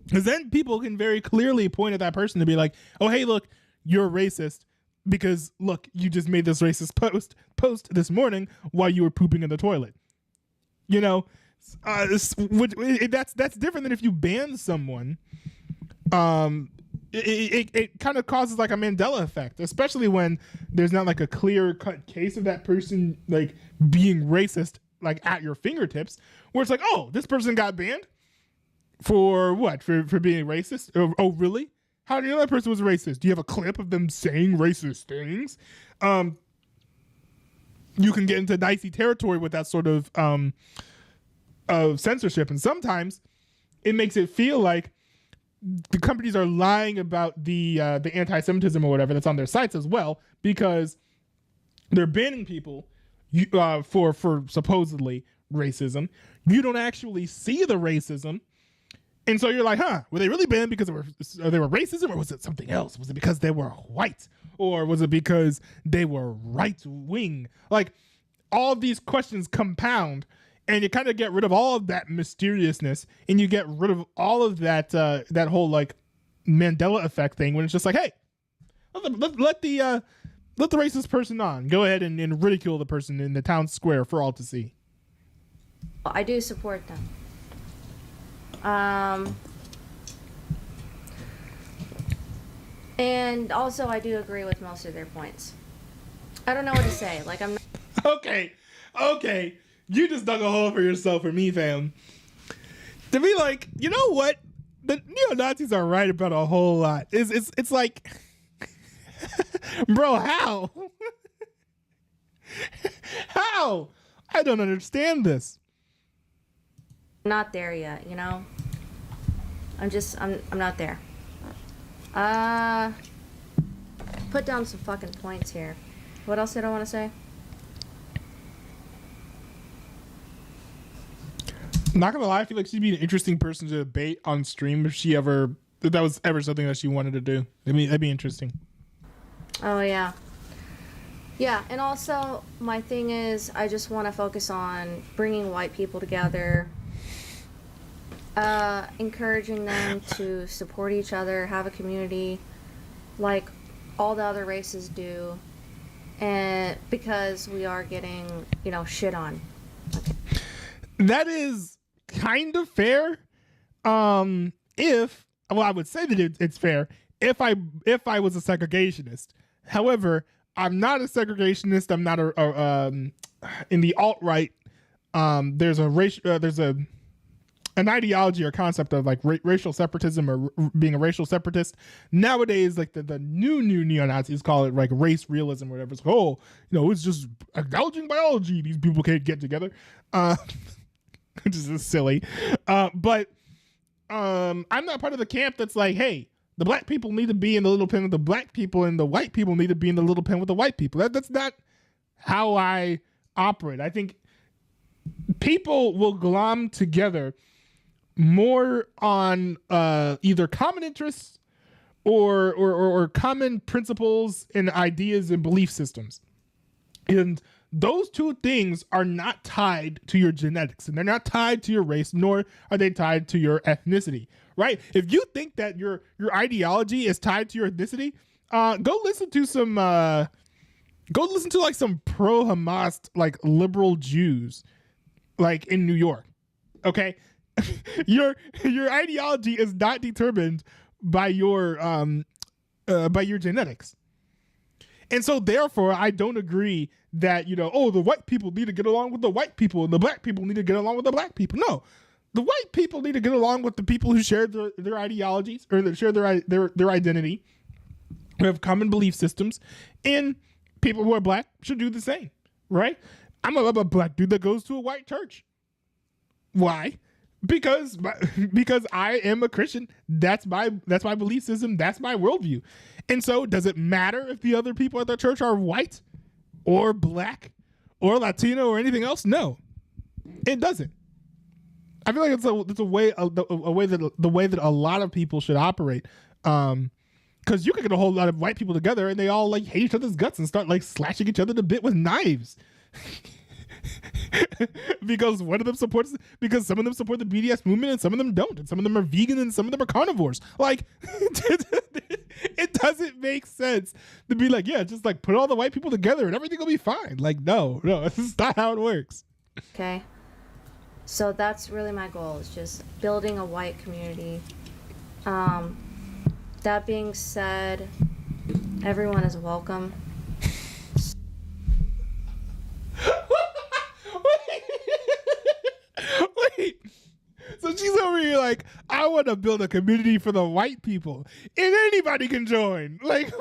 Because then people can very clearly point at that person to be like, oh, hey, look, you're racist because, look, you just made this racist post this morning while you were pooping in the toilet. That's different than if you ban someone. It kind of causes like a Mandela effect, especially when there's not like a clear-cut case of that person like being racist like at your fingertips, where it's like, oh, this person got banned for what? For being racist? Oh, really? How do you know that person was racist? Do you have a clip of them saying racist things? You can get into dicey territory with that sort of censorship, and sometimes it makes it feel like the companies are lying about the anti-Semitism or whatever that's on their sites as well, because they're banning people for supposedly racism. You don't actually see the racism, and so you're like, were they really banned because they were racism, or was it something else? Was it because they were white, or was it because they were right wing? Like, all of these questions compound, and you kind of get rid of all of that mysteriousness, and you get rid of all of that that whole like Mandela effect thing, when it's just like, hey, let the racist person on. Go ahead and ridicule the person in the town square for all to see. I do support them. And also I do agree with most of their points. I don't know what to say. Like, I'm not... Okay. You just dug a hole for yourself for me, fam. To be like, you know what? The neo-Nazis are right about a whole lot. It's like, bro, how? How? I don't understand this. Not there yet, I'm not there. Put down some fucking points here. What else did I want to say? Not gonna lie, I feel like she'd be an interesting person to debate on stream if that was ever something that she wanted to do. That'd be interesting. Oh yeah. Yeah, and also my thing is I just want to focus on bringing white people together, encouraging them to support each other, have a community like all the other races do, and because we are getting, shit on. Okay. That is kind of fair. I would say that it's fair if I was a segregationist. However, I'm not a segregationist. I'm not in the alt-right. There's an ideology or concept of like racial separatism or being a racial separatist. Nowadays, like the new neo-Nazis call it like race realism or whatever. It's like, it's just acknowledging biology. These people can't get together. Which is just silly. But I'm not part of the camp that's like, hey, the black people need to be in the little pen with the black people and the white people need to be in the little pen with the white people. That's not how I operate. I think people will glom together more on either common interests or common principles and ideas and belief systems. And those two things are not tied to your genetics, and they're not tied to your race, nor are they tied to your ethnicity, right? If you think that your ideology is tied to your ethnicity, go listen to like some pro-Hamas, like liberal Jews, like in New York. Okay. Your ideology is not determined by your genetics. And so therefore I don't agree that, the white people need to get along with the white people and the black people need to get along with the black people. No, the white people need to get along with the people who share their ideologies or that share their identity, who have common belief systems, and people who are black should do the same, right? I'm a black dude that goes to a white church. Why? Because I am a Christian. That's my belief system. That's my worldview. And so does it matter if the other people at the church are white or black or Latino or anything else? No, it doesn't. I feel like it's a way that a lot of people should operate. Because you could get a whole lot of white people together and they all like hate each other's guts and start like slashing each other to bit with knives. because some of them support the BDS movement and some of them don't, and some of them are vegan and some of them are carnivores. Like, it doesn't make sense to be like, yeah, just like put all the white people together and everything will be fine. Like, no, this is not how it works. Okay, so that's really my goal, is just building a white community. That being said, everyone is welcome. Wait. So she's over here like, I want to build a community for the white people, and anybody can join. Like,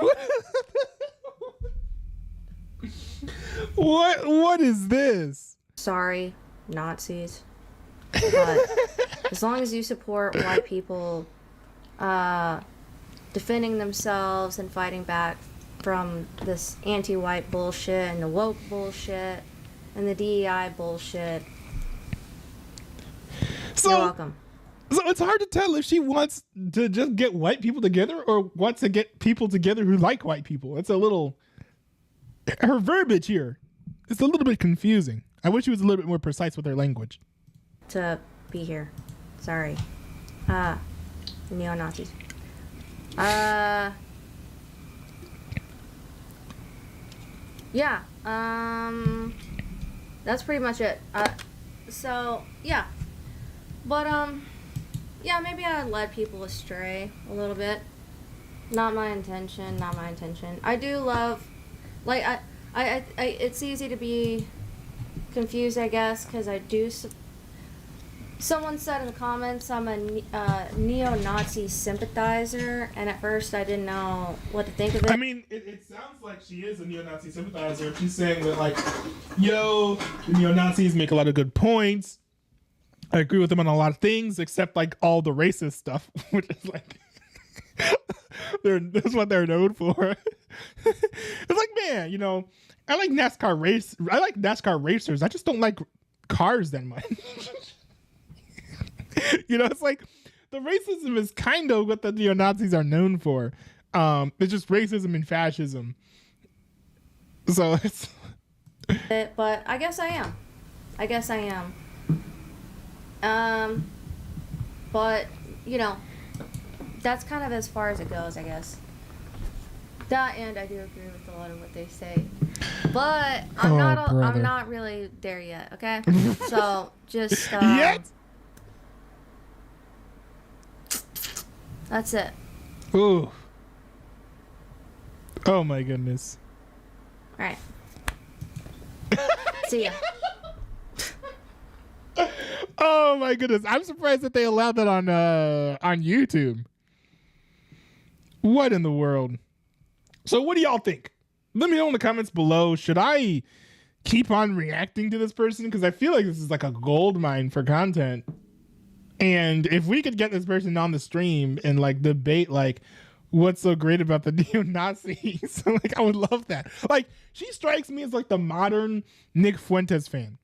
what is this? Sorry, Nazis. But as long as you support white people defending themselves and fighting back from this anti-white bullshit and the woke bullshit and the DEI bullshit, you're welcome. So it's hard to tell if she wants to just get white people together or wants to get people together who like white people. It's a little... Her verbiage here, it's a little bit confusing. I wish she was a little bit more precise with her language. To be here. Sorry. Neo-Nazis. Yeah. That's pretty much it. So, yeah. But, yeah, maybe I led people astray a little bit. Not my intention. I do love, like, I it's easy to be confused, I guess, because I do, someone said in the comments I'm a neo-Nazi sympathizer, and at first I didn't know what to think of it. I mean, it sounds like she is a neo-Nazi sympathizer. She's saying that, like, yo, the neo-Nazis make a lot of good points. I agree with them on a lot of things, except, like, all the racist stuff, which is, like, that's what they're known for. It's like, man, I like NASCAR racers. I just don't like cars that much. It's like the racism is kind of what the neo-Nazis are known for. It's just racism and fascism. So it's... But I guess I am. But, that's kind of as far as it goes, I guess. That, and I do agree with a lot of what they say, but I'm not really there yet. Okay, so just yet. That's it. Ooh. Oh my goodness. All right. See ya. Oh my goodness. I'm surprised that they allowed that on YouTube. What in the world? So what do y'all think? Let me know in the comments below. Should I keep on reacting to this person? Because I feel like this is like a gold mine for content. And if we could get this person on the stream and like debate like what's so great about the neo-Nazis, like I would love that. Like she strikes me as like the modern Nick Fuentes fan.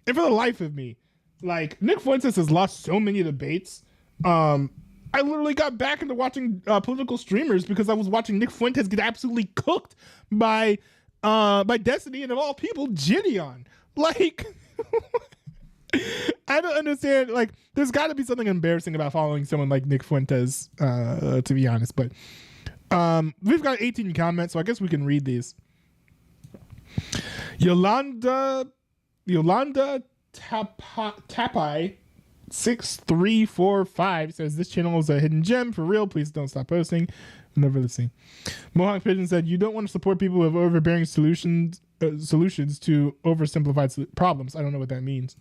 And for the life of me, like Nick Fuentes has lost so many debates. I literally got back into watching political streamers because I was watching Nick Fuentes get absolutely cooked by Destiny and of all people, Gideon. Like, I don't understand. Like, there's got to be something embarrassing about following someone like Nick Fuentes, to be honest. But we've got 18 comments, so I guess we can read these. Yolanda Tapai 6345 says this channel is a hidden gem for real. Please don't stop posting. Never listening. Mohawk Pigeon said you don't want to support people who have overbearing solutions to oversimplified problems. I don't know what that means.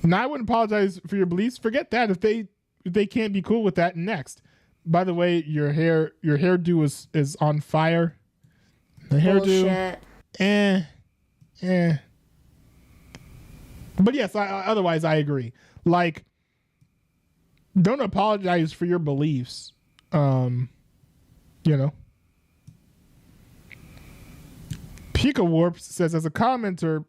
Now I wouldn't apologize for your beliefs. Forget that. If they can't be cool with that, next. By the way, your hairdo is on fire. The hairdo. Bullshit. But yes, otherwise I agree. Like, don't apologize for your beliefs. You know. Pika Warps says, as a commenter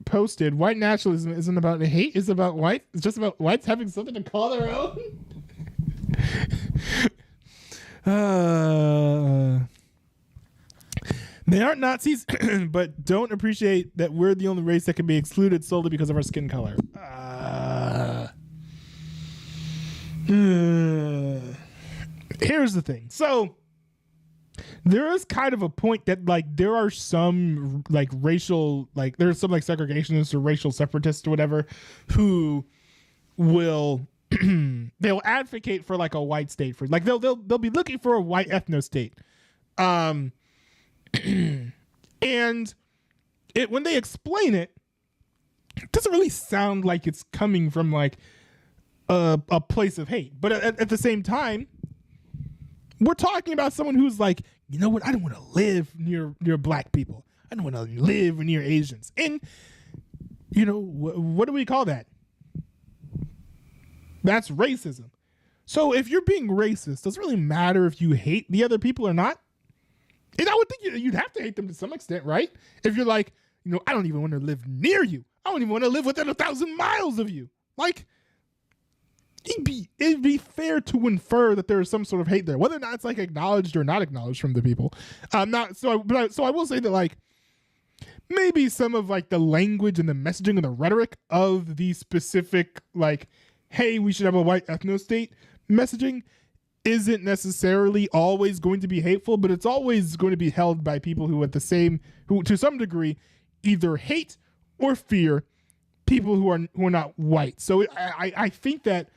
posted, white nationalism isn't about hate, it's about white. It's just about whites having something to call their own. They aren't Nazis, but don't appreciate that we're the only race that can be excluded solely because of our skin color. Here's the thing. So there is kind of a point that like there are some like racial, like there's some like segregationists or racial separatists or whatever who will they'll advocate for like a white state, for like they'll be looking for a white ethno state. And when they explain it, it doesn't really sound like it's coming from like a place of hate. But at the same time, we're talking about someone who's like, you know what? I don't want to live near black people. I don't want to live near Asians. And you know, what do we call that? That's racism. So if you're being racist, does it really matter if you hate the other people or not? And I would think you'd have to hate them to some extent, right? If you're like, you know, I don't even want to live near you. I don't even want to live within 1,000 miles of you. Like, it'd be fair to infer that there is some sort of hate there, whether or not it's like acknowledged or not acknowledged from the people. So I will say that like maybe some of like the language and the messaging and the rhetoric of the specific like, hey, we should have a white ethno state messaging isn't necessarily always going to be hateful, but it's always going to be held by people who who to some degree either hate or fear people who are not white. So I think that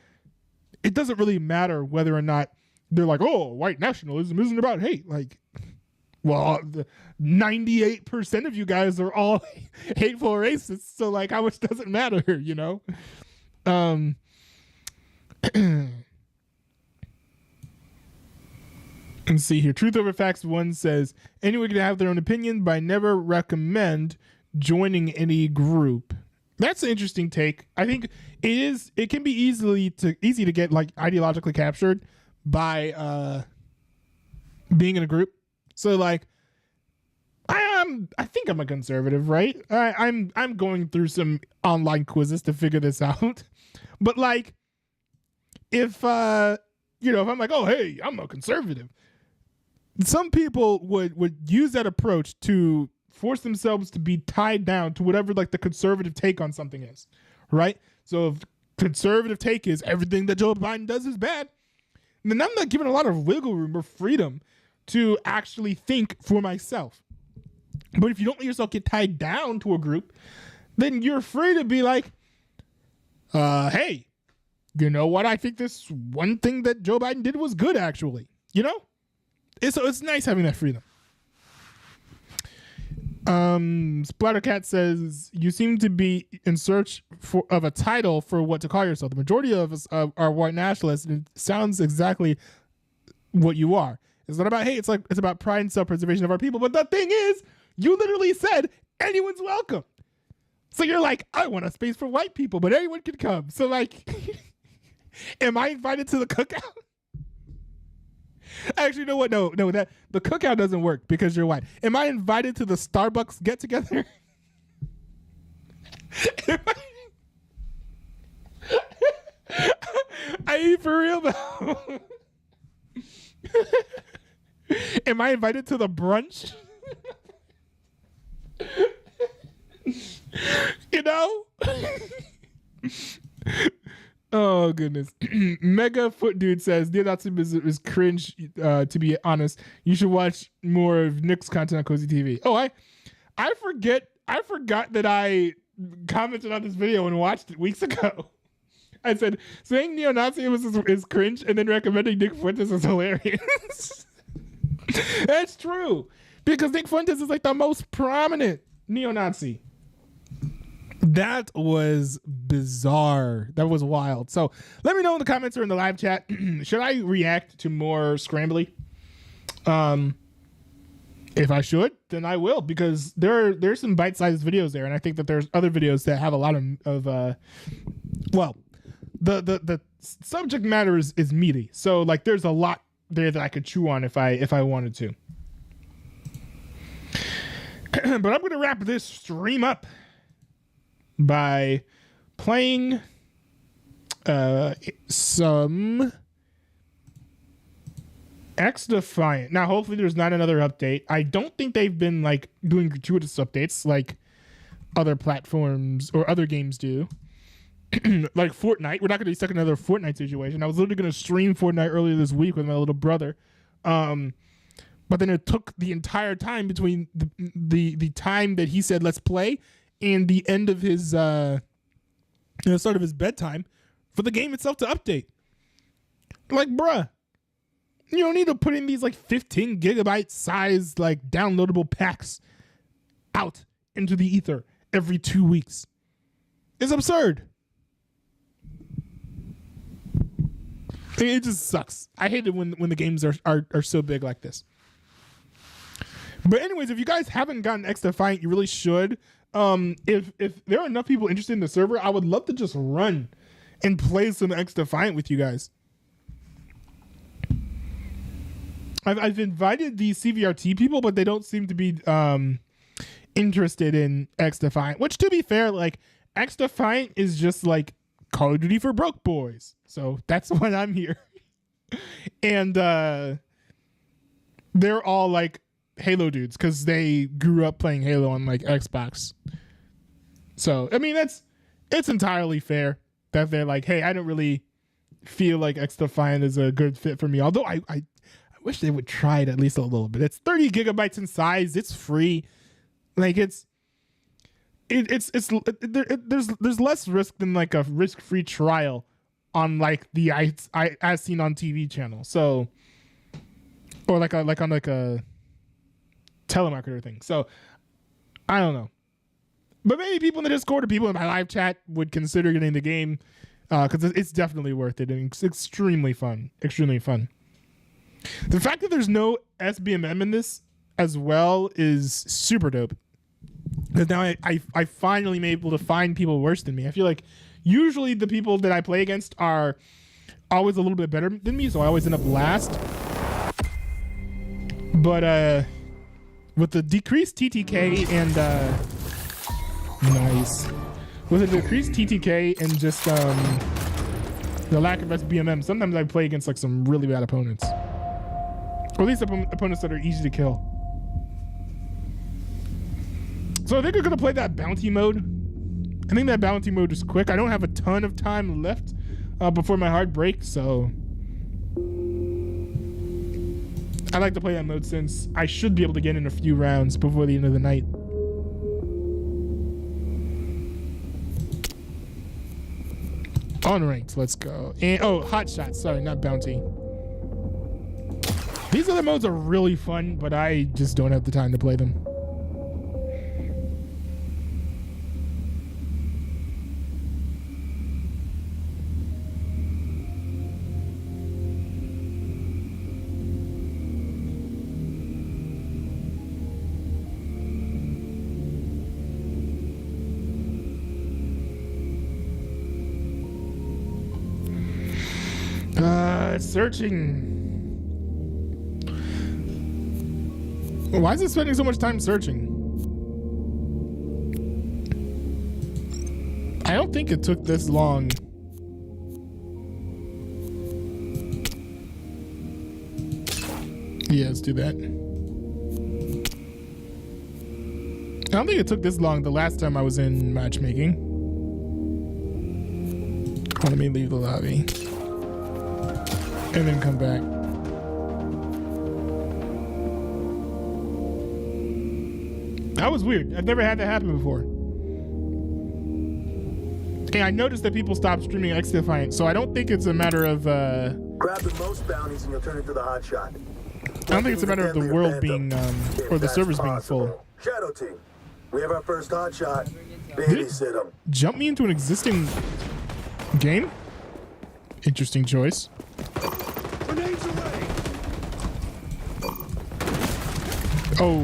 it doesn't really matter whether or not they're like, oh, white nationalism isn't about hate. Like, well, 98% of you guys are all hateful or racist. So like, how much does it matter, you know? Let's see here. Truth Over Facts 1 says, anyone can have their own opinion, but I never recommend joining any group. That's an interesting take. I think it can be easy to get like ideologically captured by being in a group. So like I think I'm a conservative, right? I'm going through some online quizzes to figure this out. But like if if I'm like, oh hey, I'm a conservative, some people would use that approach to force themselves to be tied down to whatever like the conservative take on something is, right? So if conservative take is everything that Joe Biden does is bad, then I'm not giving a lot of wiggle room or freedom to actually think for myself. But if you don't let yourself get tied down to a group, then you're free to be like, hey, you know what? I think this one thing that Joe Biden did was good, actually. You know? It's nice having that freedom. Splattercat says, you seem to be in search of a title for what to call yourself. The majority of us are white nationalists, and it sounds exactly what you are. It's not about hate. It's about pride and self-preservation of our people. But the thing is, you literally said anyone's welcome. So you're like, I want a space for white people, but anyone can come. So like, am I invited to the cookout? Actually, you know what? No, that the cookout doesn't work because you're white. Am I invited to the Starbucks get together? I eat for real though. Am I invited to the brunch? You know? Oh goodness. Mega Foot Dude says neo-Nazism is cringe, to be honest. You should watch more of Nick's content on Cozy TV. Oh, I forgot that I commented on this video and watched it weeks ago. I said saying neo-Nazism is cringe and then recommending Nick Fuentes is hilarious. That's true. Because Nick Fuentes is like the most prominent neo-Nazi. That was bizarre. That was wild. So let me know in the comments or in the live chat. Should I react to more Scrambly? If I should, then I will, because there's some bite-sized videos there, and I think that there's other videos that have a lot of well, the subject matter is meaty. So like there's a lot there that I could chew on if I wanted to. But I'm gonna wrap this stream up by playing some X-Defiant. Now, hopefully there's not another update. I don't think they've been like doing gratuitous updates like other platforms or other games do. Like Fortnite. We're not going to be stuck in another Fortnite situation. I was literally going to stream Fortnite earlier this week with my little brother. But then it took the entire time between the time that he said, let's play, and the end of his, start of his bedtime for the game itself to update. Like, bruh, you don't need to put in these like 15 gigabyte size, like downloadable packs out into the ether every 2 weeks. It's absurd. It just sucks. I hate it when the games are so big like this. But anyways, if you guys haven't gotten X-Defiant, you really should. If there are enough people interested in the server, I would love to just run and play some X-Defiant with you guys. I've invited the CVRT people, but they don't seem to be interested in X-Defiant. Which, to be fair, like X-Defiant is just like Call of Duty for broke boys. So that's why I'm here. And they're all like Halo dudes because they grew up playing Halo on like Xbox. So I mean it's entirely fair that they're like, hey, I don't really feel like X-Defiant is a good fit for me. Although I wish they would try it at least a little bit. It's 30 gigabytes in size. It's free. Like there's less risk than like a risk-free trial on like the As Seen on TV channel. So or like on a telemarketer thing. So I don't know. But maybe people in the Discord or people in my live chat would consider getting the game because it's definitely worth it and it's extremely fun. Extremely fun. The fact that there's no SBMM in this as well is super dope. Because now I finally am able to find people worse than me. I feel like usually the people that I play against are always a little bit better than me, so I always end up last. But with the decreased TTK and nice. With a decreased TTK and just the lack of SBMM, sometimes I play against like some really bad opponents. Or at least opponents that are easy to kill. So I think we're gonna play that bounty mode. I think that bounty mode is quick. I don't have a ton of time left before my heart breaks, so I like to play that mode since I should be able to get in a few rounds before the end of the night. Unranked, let's go. And oh, hot shots. Sorry, not bounty. These other modes are really fun, but I just don't have the time to play them. Searching. Why is it spending so much time searching? I don't think it took this long. Yeah, let's do that. I don't think it took this long the last time I was in matchmaking. Oh, let me leave the lobby. And then come back. That was weird. I've never had that happen before. Okay, I noticed that people stopped streaming X Defiant, so I don't think it's a matter of grab the most bounties and you'll turn into the hot shot. I don't think it's a matter of the world being or the servers being full. Shadow team, we have our first hot shot. Babysit them. Jump me into an existing game? Interesting choice. Grenades away. Oh.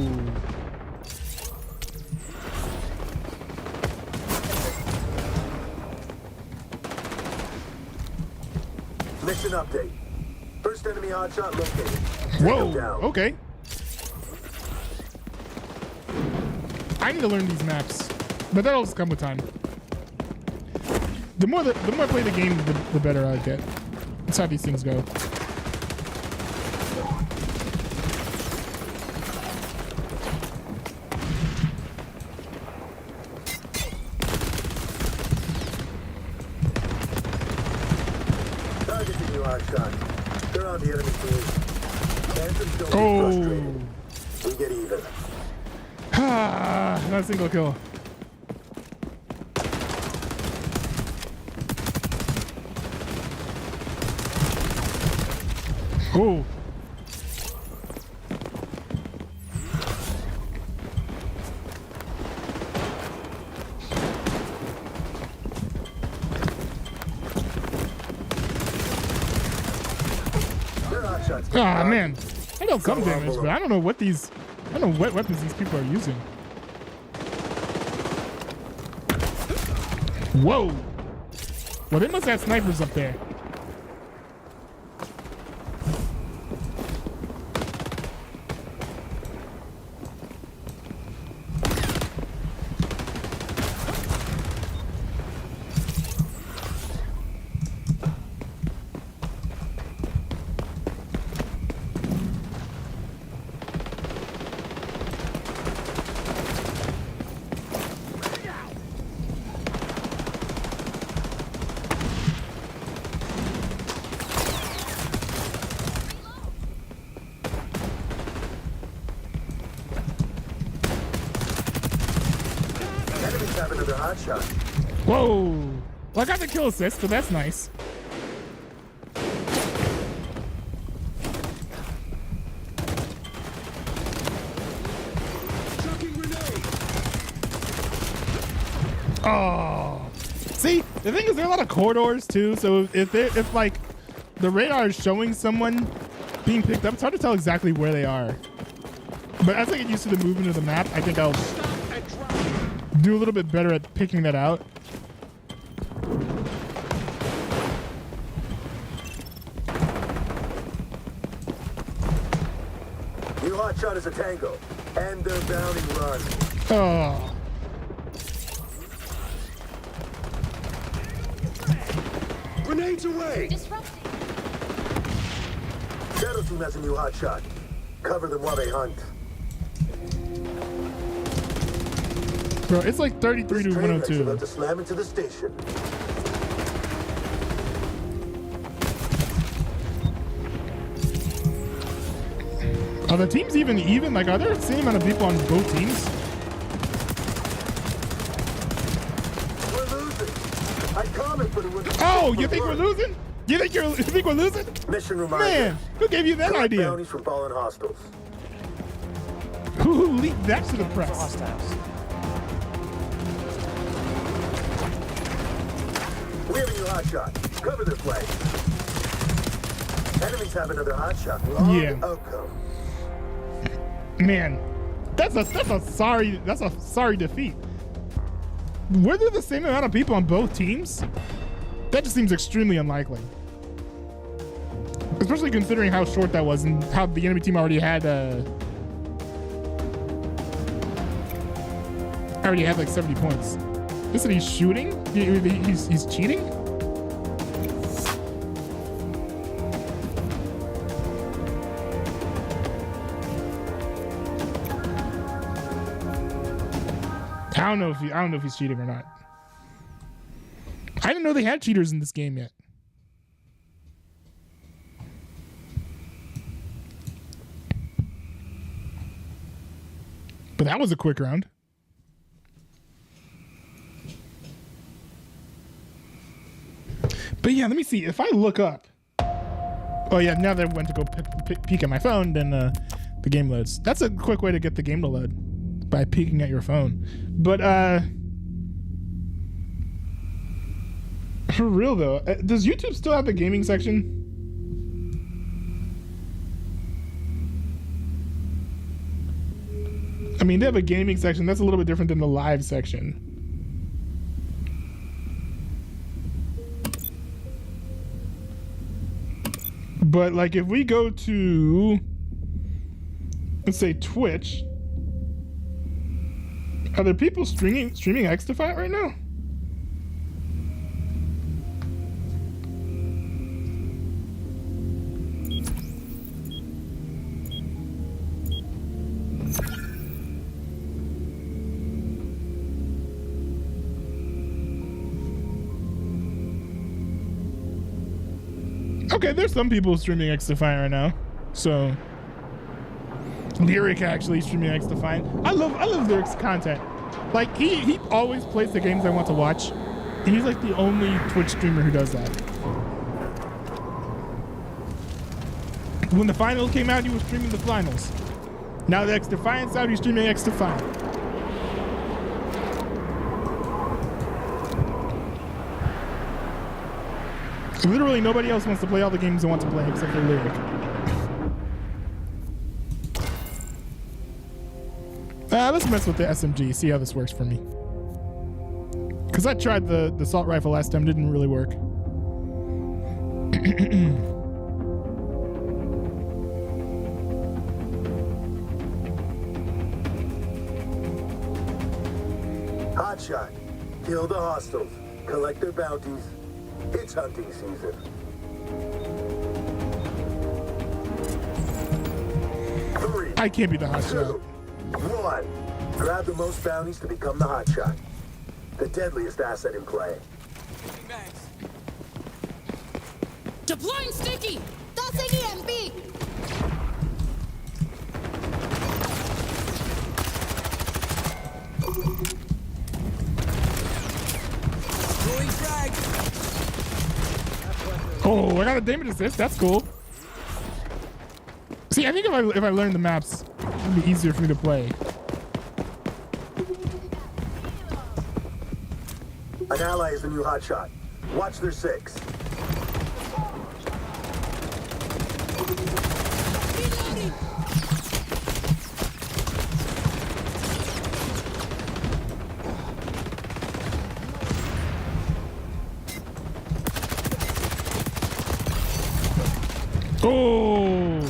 Mission update. First enemy hotshot located. Whoa. Okay. I need to learn these maps, but that'll just come with time. The more I play the game, the better I get. That's how these things go. Targeting you, hotshot. They're on the enemy team. Phantoms don't Oh. be frustrated. We get even. Ah, not a single kill. Oh. Ah, man. I know gun damage, but I don't know what weapons these people are using. Whoa. Well, they must have snipers up there. Whoa! Well, I got the kill assist, so that's nice. Oh! See, the thing is, there are a lot of corridors too. So if like the radar is showing someone being picked up, it's hard to tell exactly where they are. But as I get used to the movement of the map, I think I'll do a little bit better at picking that out. New hotshot is a tango, and their bounty run. Oh. Grenades away! Shadow team has a new hotshot. Cover them while they hunt. Bro, it's like 33 to 102. About to slam into the station. Are the teams even? Like, are there the same amount of people on both teams? We're losing. I commented it was. Oh, you think we're losing? You think we're losing? Mission reminder. Man, who gave you that Collect idea? bounties from fallen hostiles. Who leaked that to the press? Hostiles. We have a new hotshot. Cover their flag. Enemies have another hotshot. Wrong Yeah. outcome. Man, that's a sorry defeat. Were there the same amount of people on both teams? That just seems extremely unlikely. Especially considering how short that was and how the enemy team already had like 70 points. They said he's shooting? He's cheating? I don't know if he's cheating or not. I didn't know they had cheaters in this game yet. But that was a quick round. But yeah, let me see. If I look up... Oh yeah, now that I went to go peek at my phone, then the game loads. That's a quick way to get the game to load. By peeking at your phone. But for real though, does YouTube still have the gaming section? I mean, they have a gaming section that's a little bit different than the live section. But like if we go to, let's say Twitch, are there people streaming XDefiant right now? Okay, there's some people streaming XDefiant right now. So Lyric actually streaming XDefiant. I love Lyric's content. Like he always plays the games I want to watch. And he's like the only Twitch streamer who does that. When the finals came out, he was streaming the finals. Now the XDefiant's out, he's streaming XDefiant. Literally nobody else wants to play all the games I want to play except for Lyric. Let's mess with the SMG, see how this works for me. Because I tried the assault rifle last time, didn't really work. Hotshot. Kill the hostiles. Collect their bounties. It's hunting season. 3, I can't be the hotshot. 2, 1. Grab the most bounties to become the hotshot. The deadliest asset in play. Deploying sticky! Tossing EMP! Oh, I got a damage assist. That's cool. See, I think if I learn the maps, it'll be easier for me to play. An ally is the new hotshot. Watch their 6. Oh!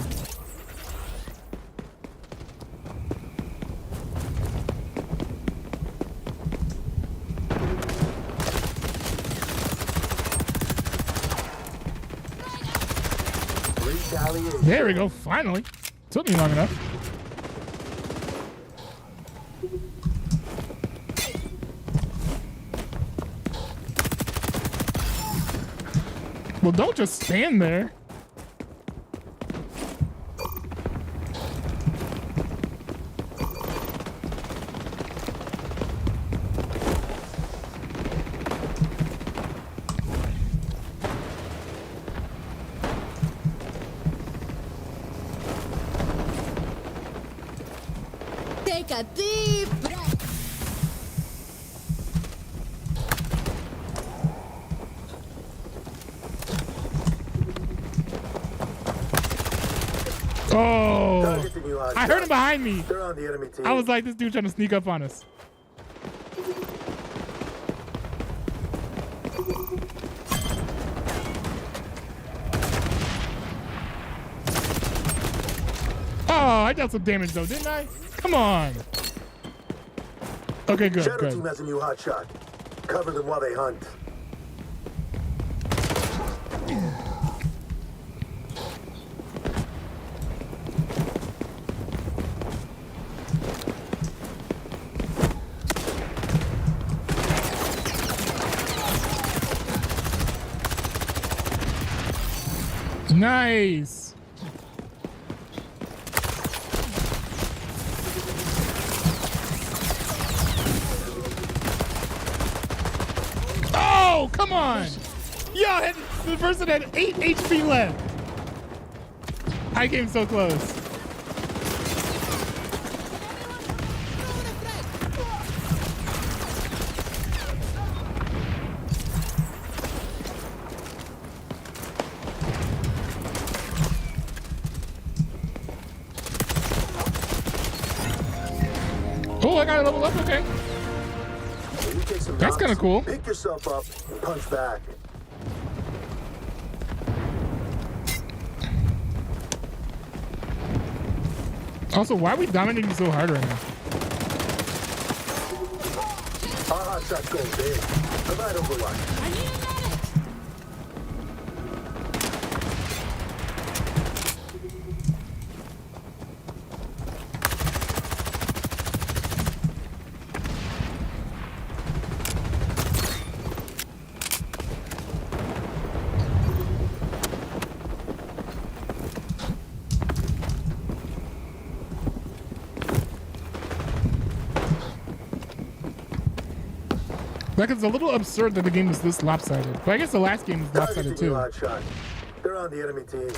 There we go, finally. Took me long enough. Well, don't just stand there. a deep breath. Oh, Targeting you, hot I shot. heard him behind me. They're on the enemy team. I was like, this dude trying to sneak up on us. Oh, I dealt some damage though, didn't I? Come on. Okay, good, Shadow team good. has a new hot shot. Cover them while they hunt. Nice. Oh, come on. Yo, the person had 8 HP left. I came so close. Oh, I got to level up. Okay. When you take some That's knocks, kinda cool. Pick yourself up and punch back. Also, why are we dominating so hard right now? Our hot shot's going big. Provide overwatch. I need a medic. Like, it's a little absurd that the game was this lopsided. But I guess the last game was lopsided Targeting you, too. hot shot. They're on the enemy team.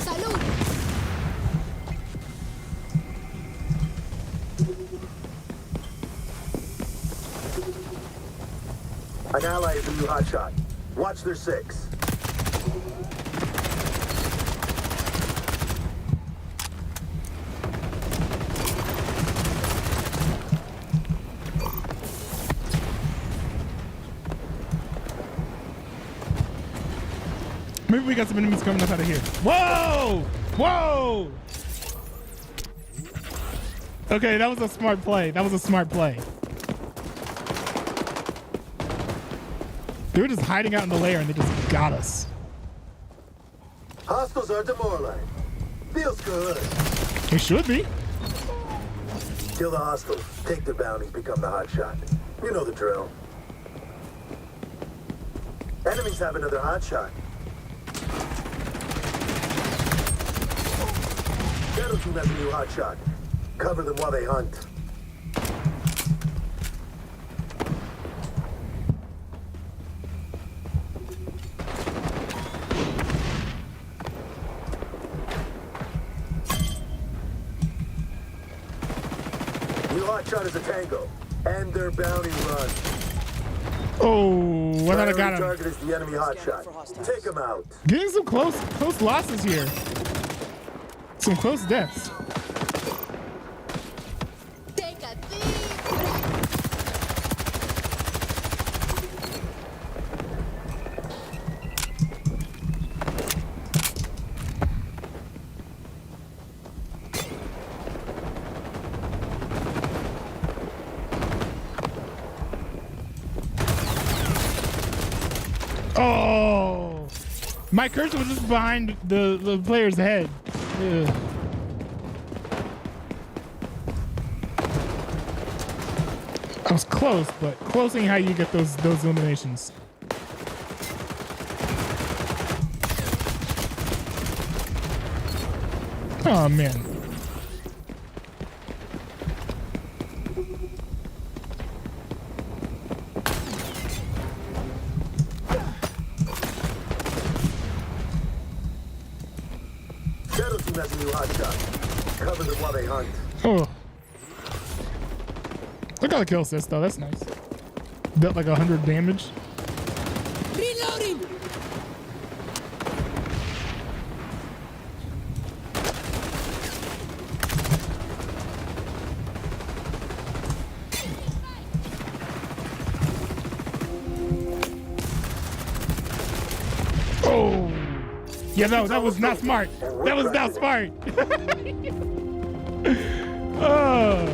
Salud. An ally is a new hot shot. Watch their 6. Maybe we got some enemies coming up out of here. Whoa! Whoa! Okay, that was a smart play. That was a smart play. They were just hiding out in the lair and they just got us. Hostiles are demoralized. Feels good. They should be. Kill the hostiles. Take the bounties. Become the hot shot. You know the drill. Enemies have another hot shot. Shadow team has a new hot shot. Cover them while they hunt. New hot shot is a tango. And their bounty run. Oh, I thought I got him. Target is the enemy hot shot. Take him out. Getting some close losses here. Some close deaths. Take a deep breath. Oh, my cursor was just behind the player's head. Ugh. I was close, but close ain't how you get those eliminations. Oh man. has a new hotshot. Cover them while they hunt. Oh. Look at the kill assist though, that's nice. Dealt like 100 damage. Reloading. Oh. Yeah, no, that was not smart. That was not smart. Oh.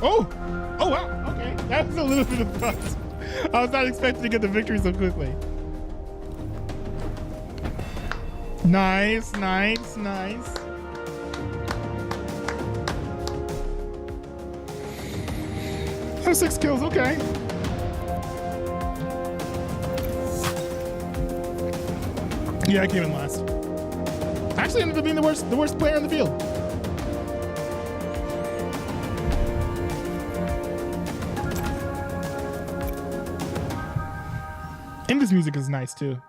Oh! Oh wow, okay. That was a little bit of fun. I was not expecting to get the victory so quickly. Nice, nice, nice. Oh, 6 kills, okay. Yeah, I came in last. Actually ended up being the worst player in the field. And this music is nice too.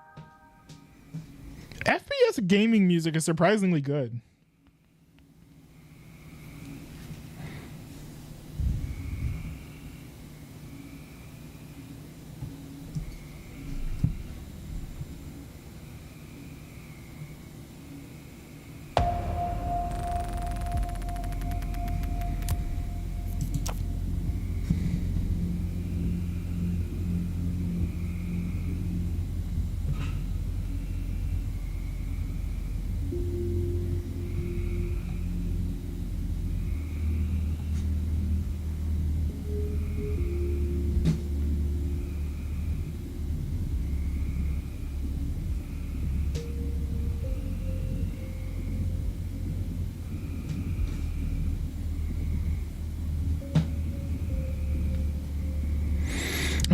FPS gaming music is surprisingly good.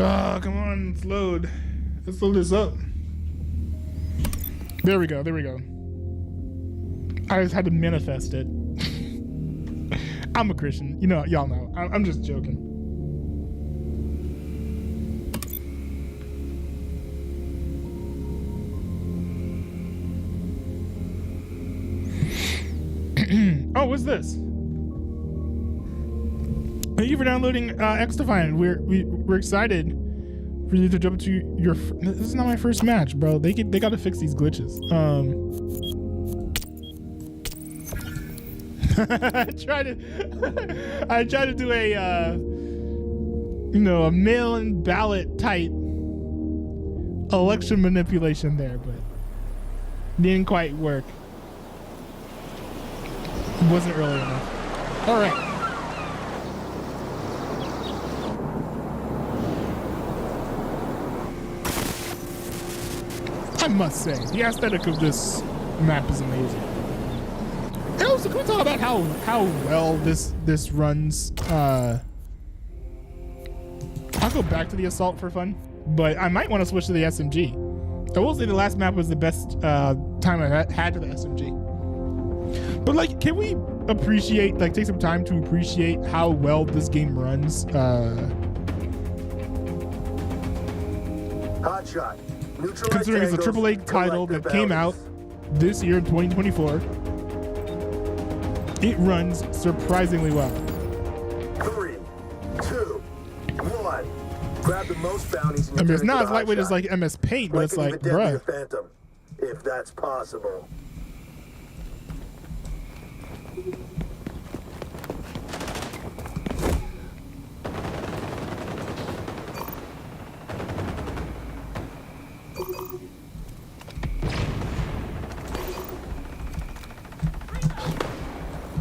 Oh, come on, let's load. Let's load this up. There we go, there we go. I just had to manifest it. I'm a Christian, you know, y'all know. I'm just joking. Oh, what's this? Thank you for downloading XDefine. We're excited for you to jump to your. This is not my first match, bro. They got to fix these glitches. I tried to do a a mail-in ballot type election manipulation there, but didn't quite work. It wasn't early enough. All right. I must say, the aesthetic of this map is amazing. And also, can we talk about how well this runs? I'll go back to the assault for fun, but I might want to switch to the SMG. I will say the last map was the best time I had to the SMG. But like, can we appreciate, like, take some time to appreciate how well this game runs? Hot shot. Considering it's a AAA title that came out this year in 2024, it runs surprisingly well. 3, 2, 1. Grab the most bounties. I mean, it's not as lightweight as like MS Paint, but it's like, bruh. Phantom, if that's possible.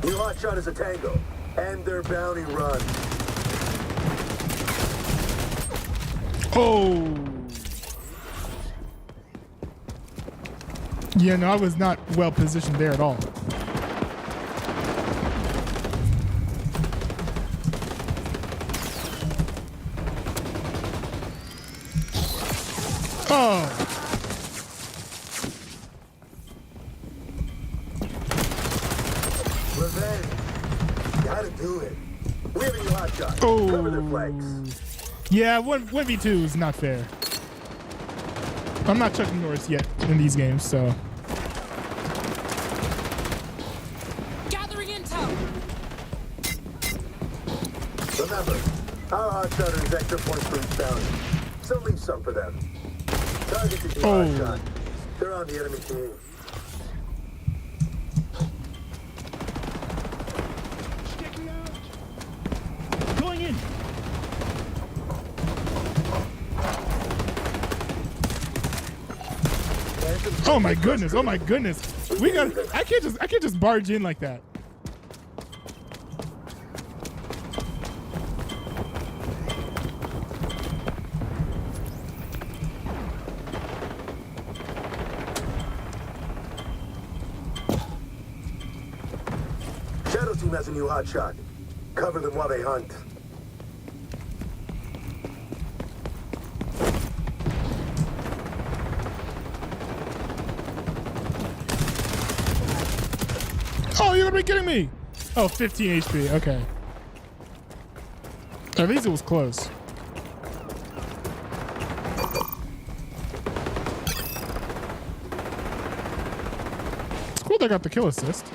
New hotshot is a tango, and their bounty run. Oh. Yeah, no, I was not well positioned there at all. Oh. Revenge. Gotta do it. We have a new hot shot. Oh. Cover their flanks. Yeah, 1v2 is not fair. I'm not Chuck Norris yet in these games, so. Gathering intel. Remember, our hot shot is extra points for each bounty. So leave some for them. Target the hot shot. They're on the enemy team. Going in. Oh my goodness! Oh my goodness! We got. I can't just barge in like that. Shadow team has a new hot shot. Cover them while they hunt. Oh, you gotta be kidding me! Oh, 15 HP. Okay. At least it was close. It's cool they got the kill assist.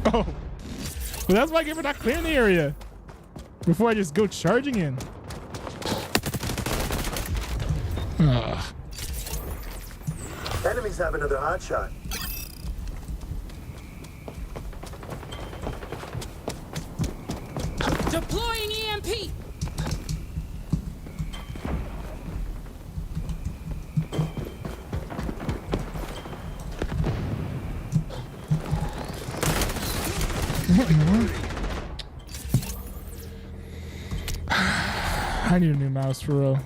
Oh. Well, that's why I gave it not clearing the area before I just go charging in. Ugh. Enemies have another hot shot. Deploying EMP. I need a new mouse for real.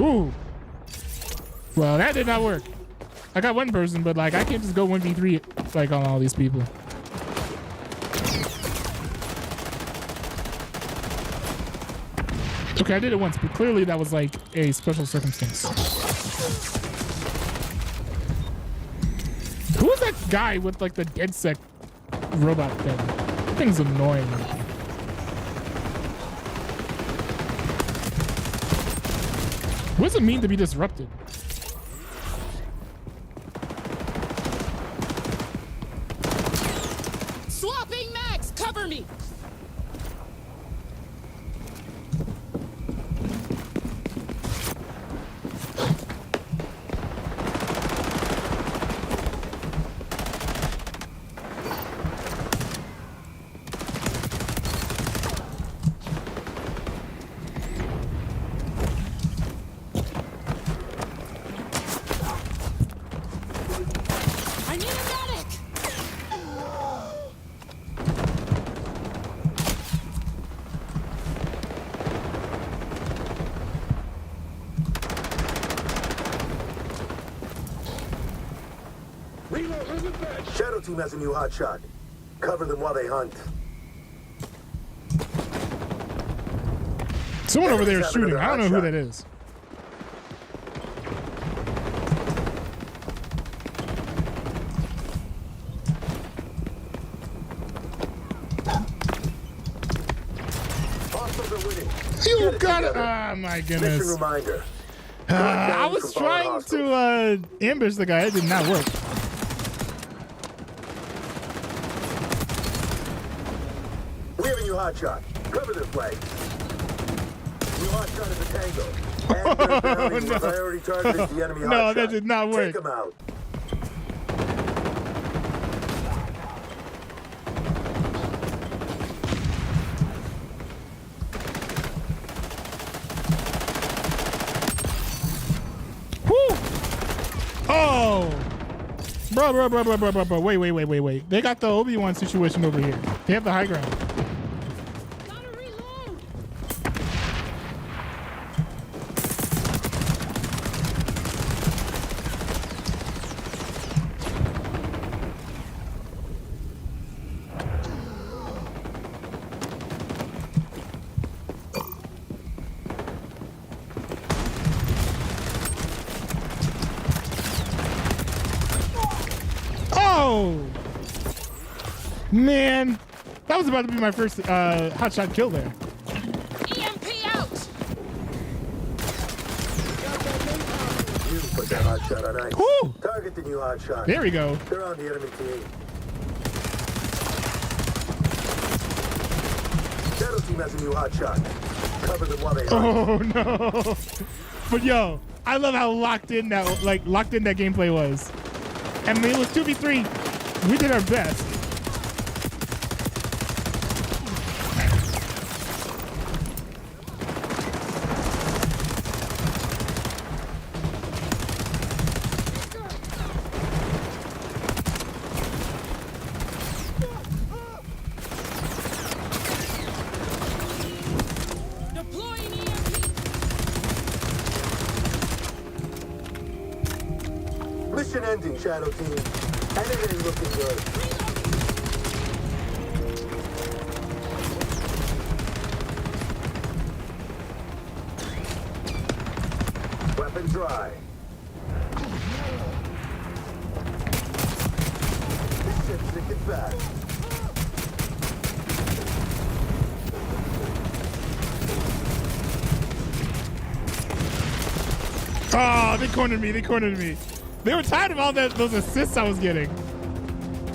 Ooh. Well, that did not work. I got one person, but like I can't just go 1v3 like on all these people. Okay, I did it once, but clearly that was like a special circumstance. Who was that guy with like the DedSec robot thing? That thing's annoying. What does it mean to be disrupted? Swapping mags. Cover me. Shadow team has a new hot shot. Cover them while they hunt. Someone over there is shooting. I don't know who that is. Hostiles are winning. You got it. Oh my Mission goodness. reminder. I was trying to ambush the guy. It did not work. We have a new hot shot. Cover their flanks. New hot shot is a tango. And their bounty no. priority target is the enemy hot No, shot. that did not work. Take them out. Oh, bro. Wait. They got the Obi-Wan situation over here. They have the high ground. Gotta reload. Man, that was about to be my first hotshot kill there. EMP out! You put that hotshot on ice. Woo! Target the new hotshot. There we go. They're on the enemy team. Shadow team has a new hotshot. Cover them while they hide. Oh no! But yo, I love how locked in that gameplay was. I mean, it was 2v3. We did our best. Deploying EMP! Mission ending, Shadow team. And it ain't looking good. Weapon dry. This ship's sinking fast. Oh, they cornered me. They cornered me. They were tired of all those assists I was getting.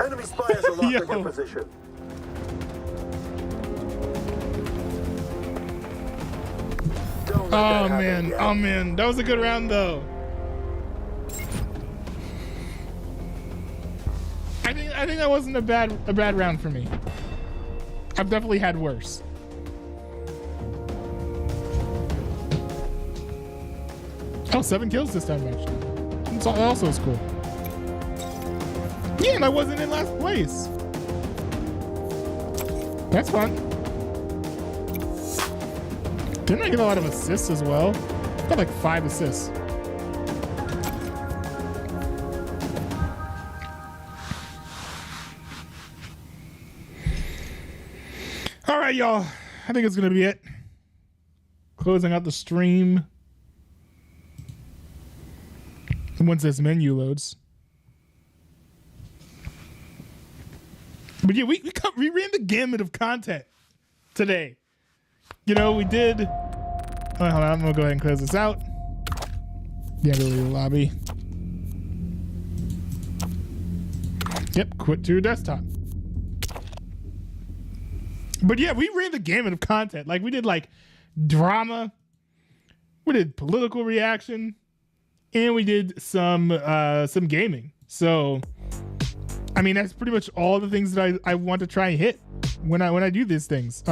Enemy spy has a lock on your position. Don't let Oh that happen man. again. Oh man. That was a good round though. I think that wasn't a bad round for me. I've definitely had worse. Oh, 7 kills this time actually. It's also is cool. Yeah, and I wasn't in last place. That's fun. Didn't I get a lot of assists as well? I got like 5 assists. All right, y'all. I think it's gonna be it. Closing out the stream. Once this menu loads. But yeah, we ran the gamut of content today. You know, we did. Hold on, I'm gonna go ahead and close this out. Yeah, go to the lobby. Yep, quit to your desktop. But yeah, we ran the gamut of content. Like we did like drama, we did political reaction, and we did some gaming. So I mean, that's pretty much all the things that I want to try and hit when I do these things.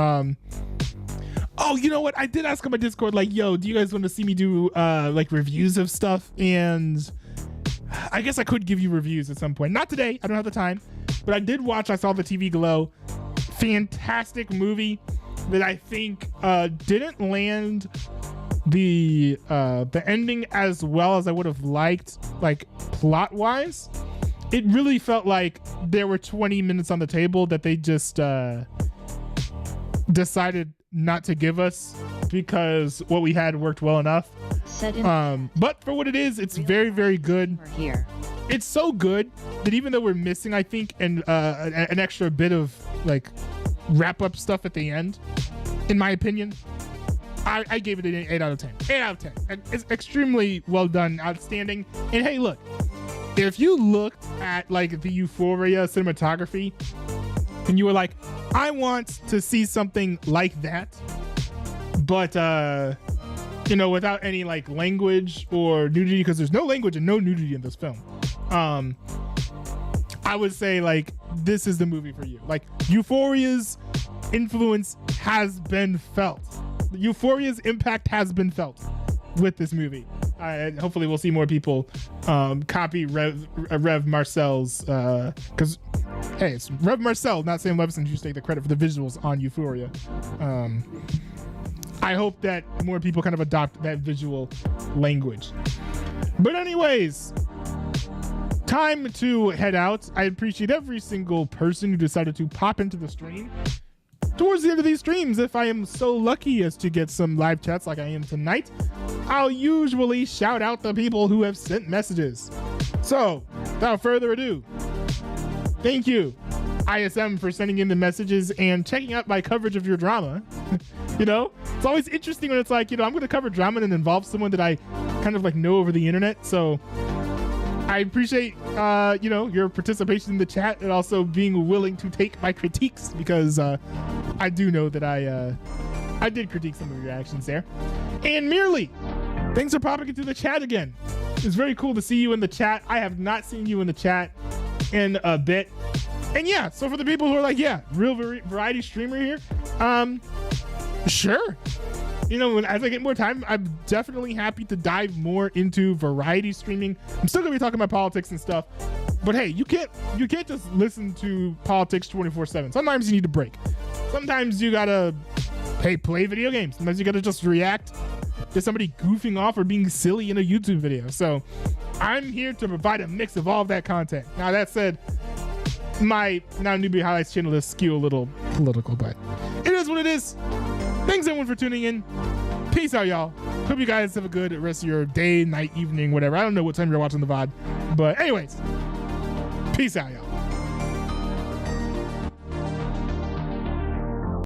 Oh, you know what? I did ask on my Discord, like, yo, do you guys want to see me do like reviews of stuff? And I guess I could give you reviews at some point. Not today. I don't have the time. But I did watch. I saw the TV Glow. Fantastic movie that I think didn't land the ending as well as I would have liked, like plot wise. It really felt like there were 20 minutes on the table that they just decided not to give us because what we had worked well enough. But for what it is, it's very, very good. Here. It's so good that even though we're missing, I think, an extra bit of like wrap up stuff at the end, in my opinion, I gave it an 8 out of 10. 8 out of 10. It's extremely well done, outstanding. And hey, look, if you looked at like the Euphoria cinematography and you were like, I want to see something like that, but you know, without any like language or nudity, because there's no language and no nudity in this film, I would say like this is the movie for you. Like Euphoria's influence has been felt. Euphoria's impact has been felt with this movie. Hopefully we'll see more people copy Rev Marcel's, because hey, it's Rev Marcel, not Sam Levinson, who should take the credit for the visuals on Euphoria. I hope that more people kind of adopt that visual language. But anyways, time to head out. I appreciate every single person who decided to pop into the stream. Towards the end of these streams, if I am so lucky as to get some live chats like I am tonight, I'll usually shout out the people who have sent messages. So, without further ado, thank you. ISM for sending in the messages and checking out my coverage of your drama. You know, it's always interesting when it's like, you know, I'm going to cover drama and involve someone that I kind of like know over the internet. So I appreciate, you know, your participation in the chat and also being willing to take my critiques, because I do know that I did critique some of your actions there. And Merely, thanks for popping into the chat again. It's very cool to see you in the chat. I have not seen you in the chat in a bit. And yeah, so for the people who are like, yeah, real variety streamer here, sure. You know, as I get more time, I'm definitely happy to dive more into variety streaming. I'm still gonna be talking about politics and stuff, but hey, you can't just listen to politics 24/7. Sometimes you need a break. Sometimes you gotta, hey, play video games. Sometimes you gotta just react to somebody goofing off or being silly in a YouTube video. So I'm here to provide a mix of all of that content. Now that said, my Now Newbie Highlights channel is skew a little political, but it is what it is. Thanks everyone for tuning in. Peace out, y'all. Hope you guys have a good rest of your day, night, evening, whatever. I don't know what time you're watching the VOD, but anyways, peace out, y'all.